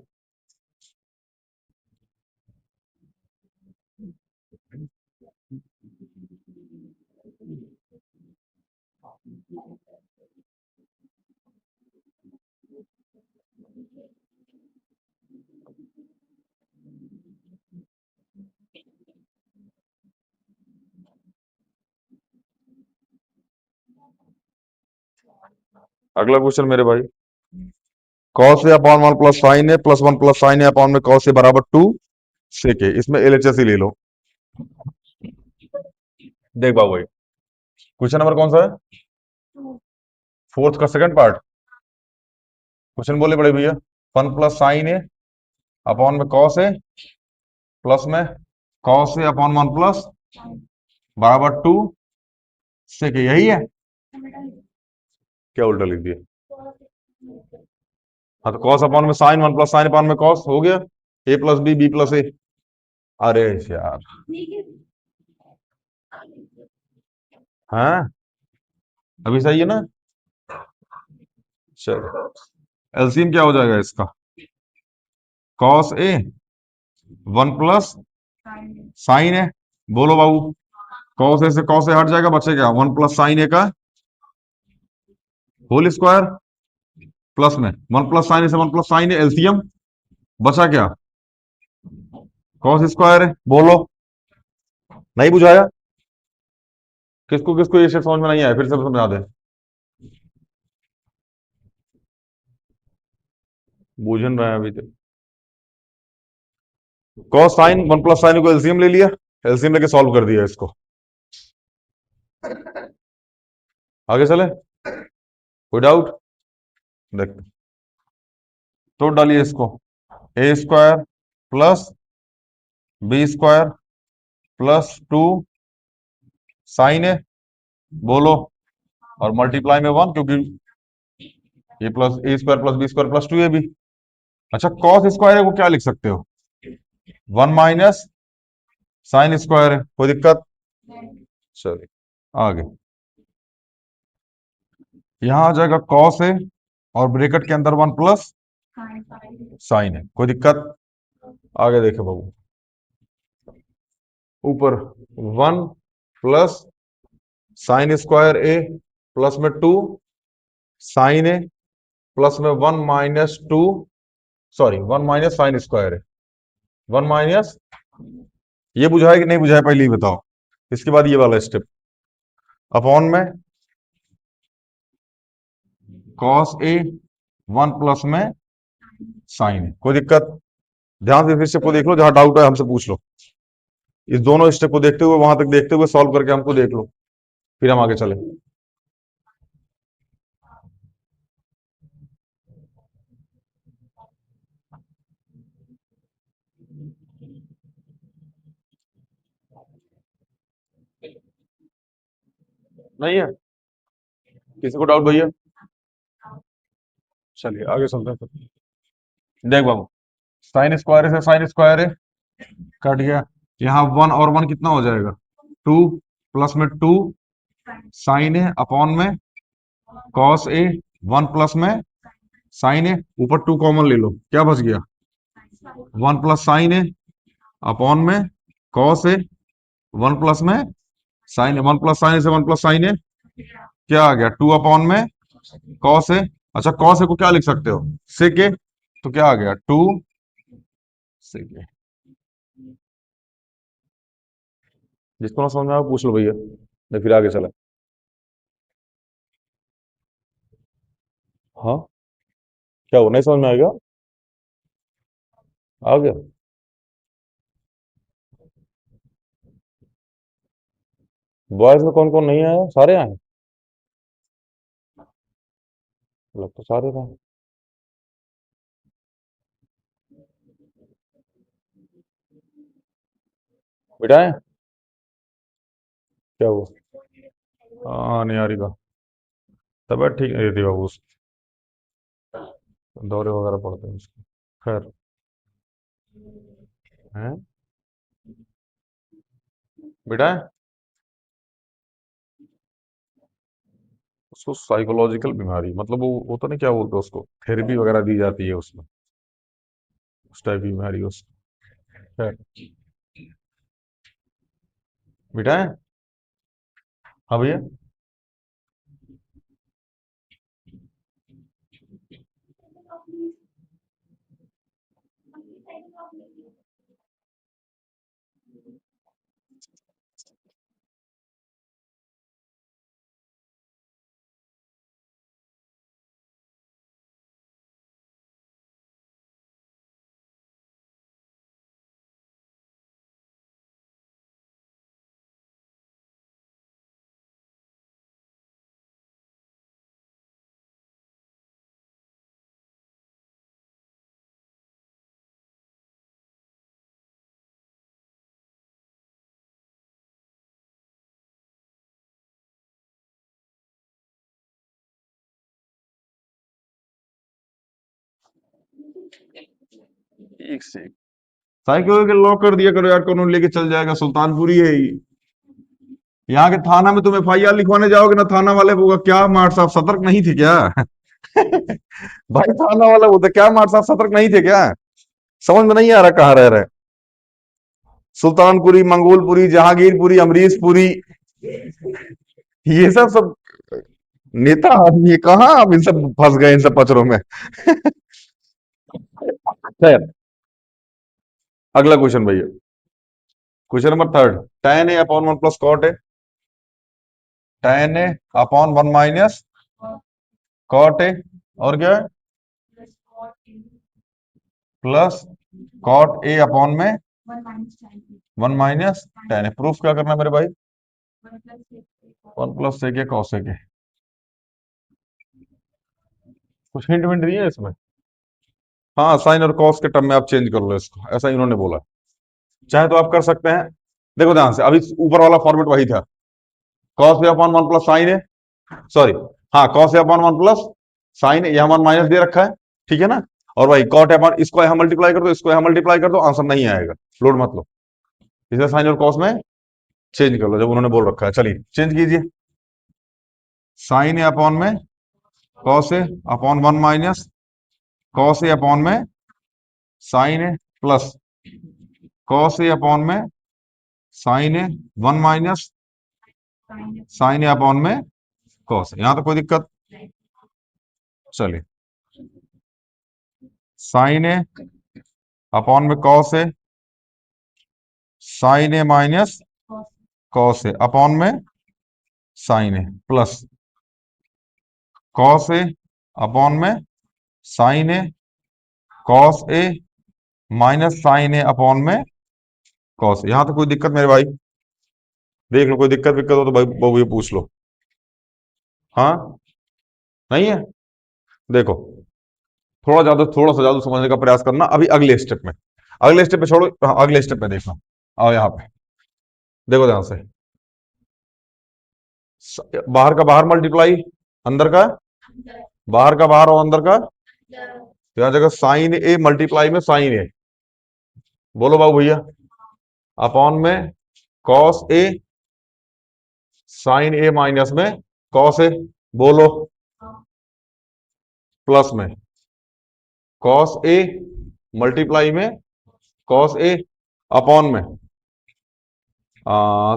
अगला क्वेश्चन मेरे भाई, cos A upon 1 plus sign A plus 1 plus sign A upon में कॉस ए बराबर 2 सेक ए, इसमें एलएचएस ही ले लो। देख बाबू भाई, क्वेश्चन नंबर कौन सा है, फोर्थ का सेकंड पार्ट। क्वेश्चन बोले बड़े भैया, 1 प्लस साइन ए अपॉन में कॉस ए प्लस में कॉस ए अपॉन 1 प्लस बराबर 2 सेक ए, यही है क्या, उल्टा लिख दिया। हाँ तो कॉस अपॉन में साइन, 1 प्लस साइन अपॉन में कॉस हो गया, ए प्लस बी, बी प्लस ए। अरे यार, हाँ अभी सही है ना। चलो एलसीएम क्या हो जाएगा इसका, cos A 1 plus sign A, बोलो बाबू, कॉस ए से कॉस ए हट जाएगा, बचेगा 1 प्लस साइन ए का होल स्क्वायर प्लस में 1 प्लस साइन ए से 1 प्लस साइन ए, एलसीएम बचा क्या, कॉस स्क्वायर है, बोलो। नहीं बुझाया, किसको किसको ये समझ में नहीं आया, फिर से समझा दे, बूझन रहे हैं अभी तक। कॉस साइन 1 प्लस साइन को एलसीएम ले लिया, एलसीएम लेके सॉल्व कर दिया इसको, आगे चले, कोई डाउट, देख तो डालिए इसको, A square plus B square plus 2 sine A, बोलो, और मल्टीप्लाई में 1, क्योंकि ये plus A square plus B square plus 2 A B. अच्छा कॉस स्क्वायर को क्या लिख सकते हो, 1 माइनस साइन स्क्वायर है, कोई दिक्कत, चलिए आगे, यहां आ जाएगा कॉस है और ब्रैकेट के अंदर 1 प्लस साइन है, कोई दिक्कत। आगे देखे बाबू, ऊपर 1 plus sine square A plus में 2 साइन ए प्लस में 1 minus 2, sorry 1 minus sine square है, 1 माइनस, ये बुझाया कि नहीं बुझाया पहले ही बताओ। इसके बाद ये वाला स्टेप, अपॉन में कॉस ए 1 प्लस में साइन है, कोई दिक्कत। ध्यान से इस स्टेप को देख लो, जहां डाउट है हमसे पूछ लो, इस दोनों स्टेप को देखते हुए वहां तक देखते हुए सॉल्व करके हमको देख लो, फिर हम आगे चले। नहीं है किसी को डाउट भैया, चलिए आगे चलते हैं फिर। देख बाबू, साइन स्क्वायर से साइन स्क्वायर है, कट गया, यहाँ 1 और 1 कितना हो जाएगा, 2 प्लस में 2 साइन है अपॉन में कॉस ए 1 प्लस में साइन ए, ऊपर 2 कॉमन ले लो, क्या बच गया? 1 प्लस साइन ए अपॉन में कॉस ए, 1 प्लस में साइन ए, 1 प्लस साइन ए से 1 प्लस साइन ए, क्या आ गया? 2 अपॉन में कॉस ए। अच्छा, कॉस ए को क्या लिख सकते हो? सेक ए, तो क्या आ गया? 2 सेक ए। जिसको ना समझ में आया पूछ लो भैया, मैं फिर आगे चला। हाँ, क्या हो, नहीं समझ में आएगा? आ गया। बॉयज में कौन कौन नहीं आया? सारे आए? लग तो सारे रहे। बिठाए? क्या हुआ? हाँ, नहीं आ रही बा, तबीयत ठीक नहीं रहती बाबू उसकी, दौरे वगैरह पड़ते हैं उसको। खैर, हैं? बिठाए? उसको साइकोलॉजिकल बीमारी, मतलब वो तो नहीं, क्या बोलते हैं उसको, थेरेपी वगैरह दी जाती है उसमें, उस टाइप की बीमारी है उसको। खैर, बिठाए? हाँ भैया। ठीक से साइकिल के लॉक कर दिया करो यार, कौन लेके चल जाएगा, सुल्तानपुरी है ये। यहाँ के थाना में तुम एफआईआर लिखवाने जाओगे ना, थाना वाले होगा क्या, मार साहब सतर्क नहीं थे क्या? भाई थाना वाला बोलते क्या, मार साहब सतर्क नहीं थे क्या? समझ में नहीं आ रहा कहाँ रह रहे हैं? सुल्तानपुरी, मंगोलपुरी, जहांगीरपुरी, अमरीशपुरी, ये सब सब नेता आदमी है, कहाँ आप इन सब फंस गए इन सब पचड़ों में? खैर, अगला क्वेश्चन भैया, question number third. tan A upon 1 plus cot A, tan A upon 1 minus cot A, और क्या है? प्लस कॉट ए अपॉन में 1 माइनस tan ए। प्रूफ क्या करना है मेरे भाई? 1 plus sec A cos A के। कुछ हिंट विंट नहीं है इसमें? हाँ, साइन और कॉस के टर्म में आप चेंज कर लो इसको, ऐसा इन्होंने बोला। चाहे तो आप कर सकते हैं, देखो ध्यान से, अभी ऊपर वाला फॉर्मेट वही था, cos A upon 1 plus sign A, sorry, हाँ, cos A upon 1 plus sign ए, यहाँ 1 माइनस दे रखा है, ठीक है ना? और भाई कॉट अपॉन, इसको यहाँ मल्टीप्लाई कर दो, इसको यहाँ मल्टीप्लाई कर दो, आंसर नहीं आएगा, लोड मत लो, इसे साइन और कॉस में चेंज कर लो जब उन्होंने बोल रखा है। चलिए चेंज कीजिए, साइन ए अपॉन में cos A upon 1 minus cos A upon में sine A, plus cos A upon में साइन ए, 1 माइनस साइन ए अपॉन में कॉस, यहां तो कोई दिक्कत? चलिए, साइन ए अपॉन में cos A, sign A minus cos A upon में sine A, plus cos A upon में sine A cos A minus sign A upon में कॉस। यहां तो कोई दिक्कत मेरे भाई? देख लो, कोई दिक्कत विक्कत हो तो भाई वो पूछ लो। हाँ, नहीं है? देखो, थोड़ा सा ज्यादा समझने का प्रयास करना अभी अगले स्टेप में, अगले स्टेप पे छोड़ो, हाँ, अगले स्टेप में देखना। आओ यहाँ पे, देखो ध्यान से, बाहर का बाहर मल्टीप्लाई, अंदर का बाहर का बाहर और अंदर का, तो यहाँ जगह साइन ए मल्टीप्लाई में साइन ए, बोलो बाबू भैया, अपॉन में cos A sign A minus में कॉस ए, बोलो, प्लस में कॉस ए मल्टीप्लाई में कॉस ए अपॉन में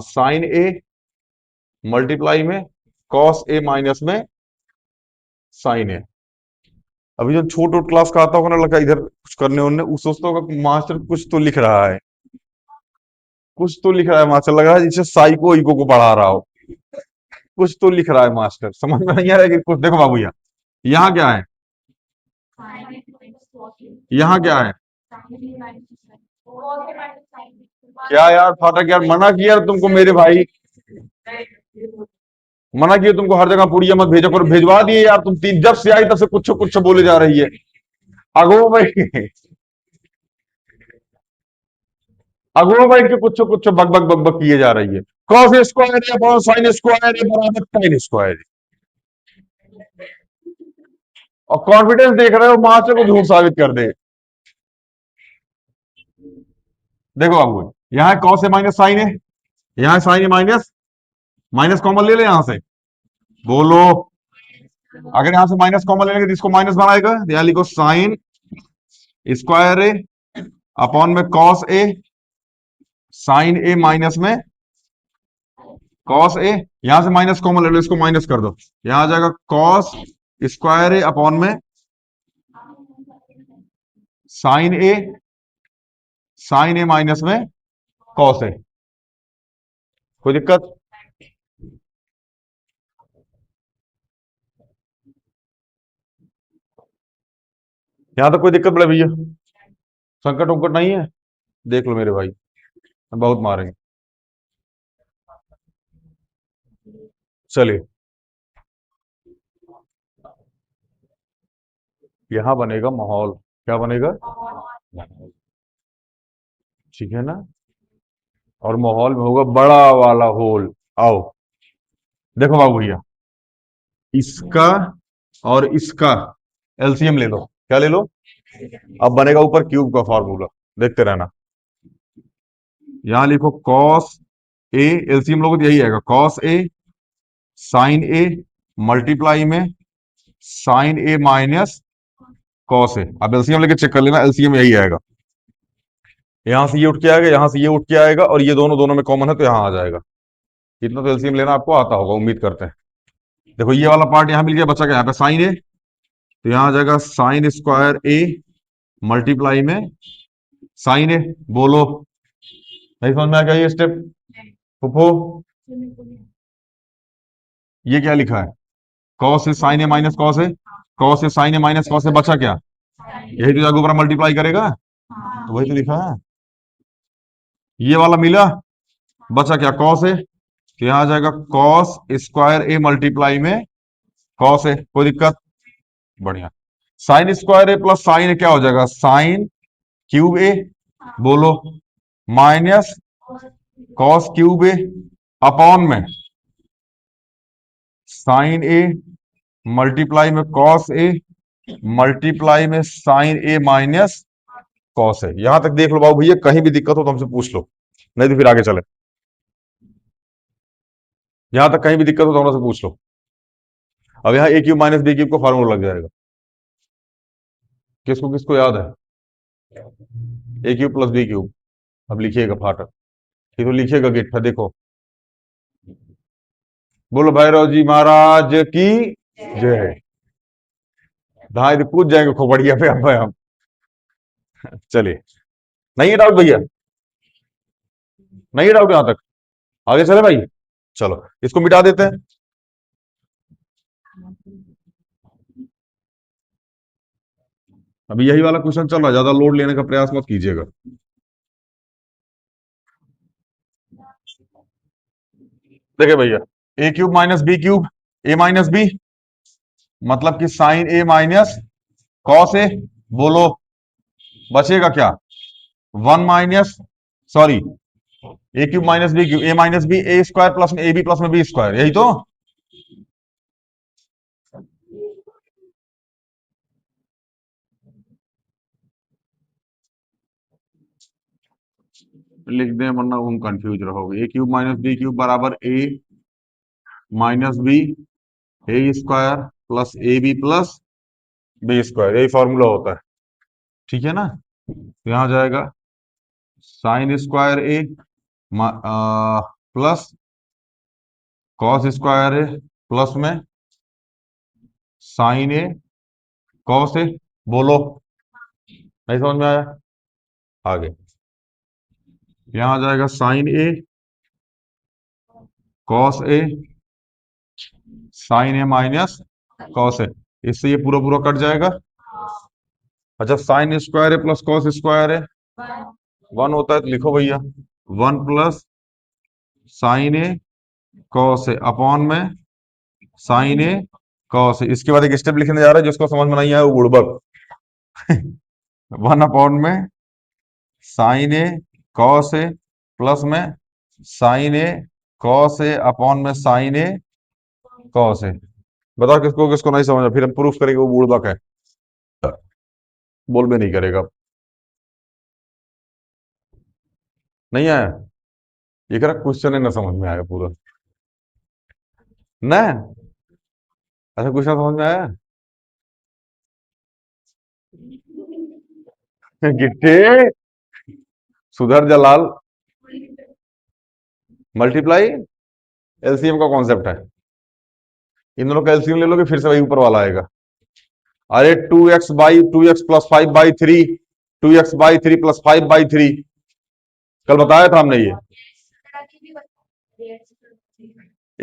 साइन ए मल्टीप्लाई में कॉस ए माइनस में साइन ए। अभी जो छोट वोट क्लास का आता होगा ना, लड़का इधर कुछ करने उनने उस सोचता होगा कि मास्टर कुछ तो लिख रहा है, कुछ तो लिख रहा है मास्टर, लग रहा है जिससे साइको इको को पढ़ा रहा हो, कुछ तो लिख रहा है मास्टर, समझ में नहीं आ रहा है कि कुछ। देखो बाबू यहाँ क्या है, यहाँ क्या है, क्या यार फाटक यार, मना किया तुमको मेरे भाई, मना किया तुमको हर जगह पुड़िया मत भेजा करो, भेजवा दिए यार तुम तीन, जब से आई तब से कुछ कुछ बोले जा रही है। अगो भाई, अगो भाई के कुछ बक बक बक बक किए जा रही है। कॉस स्क्वायर है अपॉन साइन स्क्वायर है बराबर tan स्क्वायर है। और कॉन्फिडेंस देख रहे हो मास्टर को झूठ साबित कर दे। देखो बाबू, यहाँ कॉस है माइनस साइन है, यहाँ साइन है माइनस, माइनस कॉमन ले ले यहां से, बोलो। अगर यहां से माइनस कॉमन ले लेंगे तो इसको माइनस बनाएगा, तो यहाँ लिखो साइन स्क्वायर ए अपॉन में cos A, sign A minus में कॉस ए, यहां से माइनस कॉमन ले लो, इसको माइनस कर दो, यहां आ जाएगा कॉस स्क्वायर ए अपॉन में sine A, sign A minus में कॉस ए। कोई दिक्कत? यहां तो कोई दिक्कत बड़े भैया, संकट उंकट नहीं है? देख लो मेरे भाई, बहुत मारेंगे। चलिए, यहां बनेगा माहौल। क्या बनेगा? माहौल। ठीक है ना? और माहौल में होगा बड़ा वाला होल। आओ देखो बाबू भैया, इसका और इसका एलसीएम ले लो। क्या ले लो? अब बनेगा ऊपर क्यूब का फॉर्मूला, देखते रहना। यहां लिखो कॉस ए, एलसीएम लोगे तो यही आएगा, cos A sign A multiply में साइन ए माइनस कॉस ए। अब एलसीएम लेके चेक कर लेना, एलसीएम यही आएगा। यहां से ये उठ के आएगा, यहां से ये उठ के आएगा, और ये दोनों दोनों में कॉमन है तो यहां आ जाएगा। इतना तो एलसीएम लेना आपको आता होगा, उम्मीद करते हैं। देखो ये वाला पार्ट यहां मिल गया, बचा क्या यहाँ पे साइन ए, तो यहां आ जाएगा साइन स्क्वायर ए मल्टीप्लाई में साइन ए। बोलो, नहीं समझ में आ गया ये स्टेप? फुफो, ये क्या लिखा है? कॉस से साइन ए माइनस कॉस है, कॉस से साइन ए माइनस कॉस है, बचा क्या? यही तो जाके ऊपर मल्टीप्लाई करेगा, तो वही तो लिखा है। ये वाला मिला, बचा क्या? कॉस है, तो यहां आ जाएगा कॉस स्क्वायर ए मल्टीप्लाई में कॉस है। कोई दिक्कत? बढ़िया। Sine square A plus sign ए क्या हो जाएगा? साइन क्यूब ए। बोलो, माइनस कॉस क्यूब ए अपॉन में साइन ए मल्टीप्लाई में कॉस ए मल्टीप्लाई में साइन ए माइनस कॉस है। यहां तक देख लो बाबू भैया, कहीं भी दिक्कत हो तो हमसे पूछ लो, नहीं तो फिर आगे चले। यहां तक कहीं भी दिक्कत हो तो हमसे पूछ लो। अब यहाँ ए क्यूब माइनस बी क्यूब का फॉर्मूला लग जाएगा। किसको किसको याद है? ए क्यूब प्लस बी क्यूब। अब लिखिएगा फाटक, ये तो लिखिएगा गिट्ठा। देखो, बोलो भैरव जी महाराज की जय। धाए तो कूद जाएंगे खोपड़िया पे अब हम। चलिए, नहीं है डाउट भैया? नहीं है डाउट यहां तक? आगे चले भाई, चलो इसको मिटा देते हैं। अभी यही वाला क्वेश्चन चल रहा है, ज्यादा लोड लेने का प्रयास मत कीजिएगा। देखिए भैया, A cube minus B cube, A minus B मतलब कि sine A minus cos A. बोलो, बचेगा क्या? One minus, sorry, A cube minus B cube, A minus B, A square plus में ए बी प्लस में बी स्क्वायर, यही तो। लिख दें वरना हम कंफ्यूज रहोगे। A cube minus B cube बराबर A minus B, A square plus A B plus B square, यही फॉर्मूला होता है। ठीक है ना। तो यहाँ जाएगा sine square A plus cos square A plus में साइन ए कॉस ए। बोलो, नहीं समझ में आया? आगे यहाँ जाएगा sign A cos A sign A minus cos ए। इससे ये पूरा पूरा कट जाएगा। अच्छा, साइन स्क्वायर है प्लस कॉस स्क्वायर है 1 होता है, तो लिखो भैया 1 plus sign A cos A upon में साइन ए कॉस ए। इसके बाद एक स्टेप लिखने जा रहा है, जिसको समझ में नहीं आया वो बुड़बक 1 अपॉन में sine A cos A plus में sine A cos A upon में साइन ए कॉस ए। बताओ किसको किसको नहीं समझा, फिर हम प्रूफ करेंगे वो बुड़बक है, बोल भी नहीं करेगा। नहीं आया? ये कह रहा क्वेश्चन है ना समझ में आएगा पूरा ना। अच्छा, क्वेश्चन समझ में आया? गिट्टे सुधर जलाल मल्टीप्लाई एलसीएम का कॉन्सेप्ट है। इन दोनों का एलसीएम ले लोगे फिर से वही ऊपर वाला आएगा। अरे 2x प्लस 5/3 2x/3 प्लस 5/3 कल बताया था हमने ये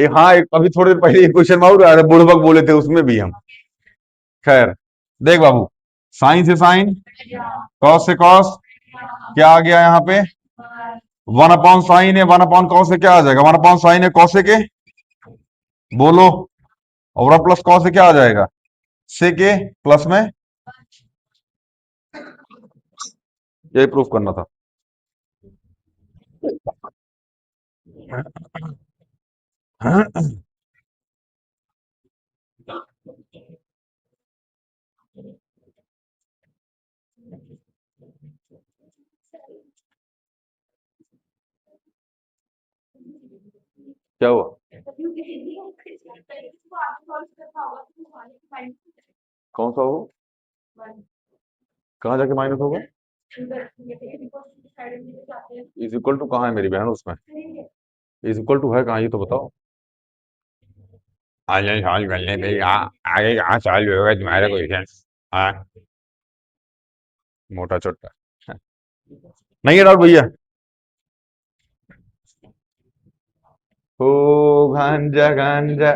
हाँ, एक अभी थोड़ी देर पहले क्वेश्चन और आया था, बुड़बक बोले थे उसमें भी हम। खैर देख बाबू, साइन से साइन कॉस से कॉस क्या आ गया यहाँ पे 1 अपॉन साइन है 1 अपॉन कॉस से क्या आ जाएगा 1 अपॉन साइन है कॉस के। बोलो, और 1 प्लस कॉस से क्या आ जाएगा से के प्लस में। यही प्रूफ करना था। क्या हुआ? कौन सा हो? कहाँ जाके माइनस होगा? इज इक्वल टू कहाँ है मेरी बहन उसमें? इज इक्वल टू है कहाँ, ये तो बताओ। ऑनलाइन सॉल्व करने पे आगे कहाँ सॉल्व होगा तुम्हारा क्वेश्चन? हाँ, मोटा चोटा नहीं है डाउट भैया? ओ गांजा गांजा,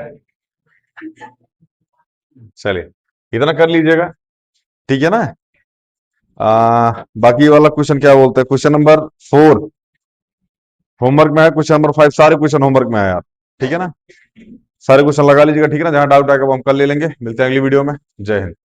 चलिए इतना कर लीजिएगा, ठीक है ना। बाकी वाला क्वेश्चन क्या बोलते हैं, क्वेश्चन नंबर 4 होमवर्क में है, क्वेश्चन नंबर 5 सारे क्वेश्चन होमवर्क में है यार, ठीक है ना। सारे क्वेश्चन लगा लीजिएगा, ठीक है ना। जहां डाउट आएगा वो हम कल ले लेंगे। मिलते हैं अगली वीडियो में। जय हिंद।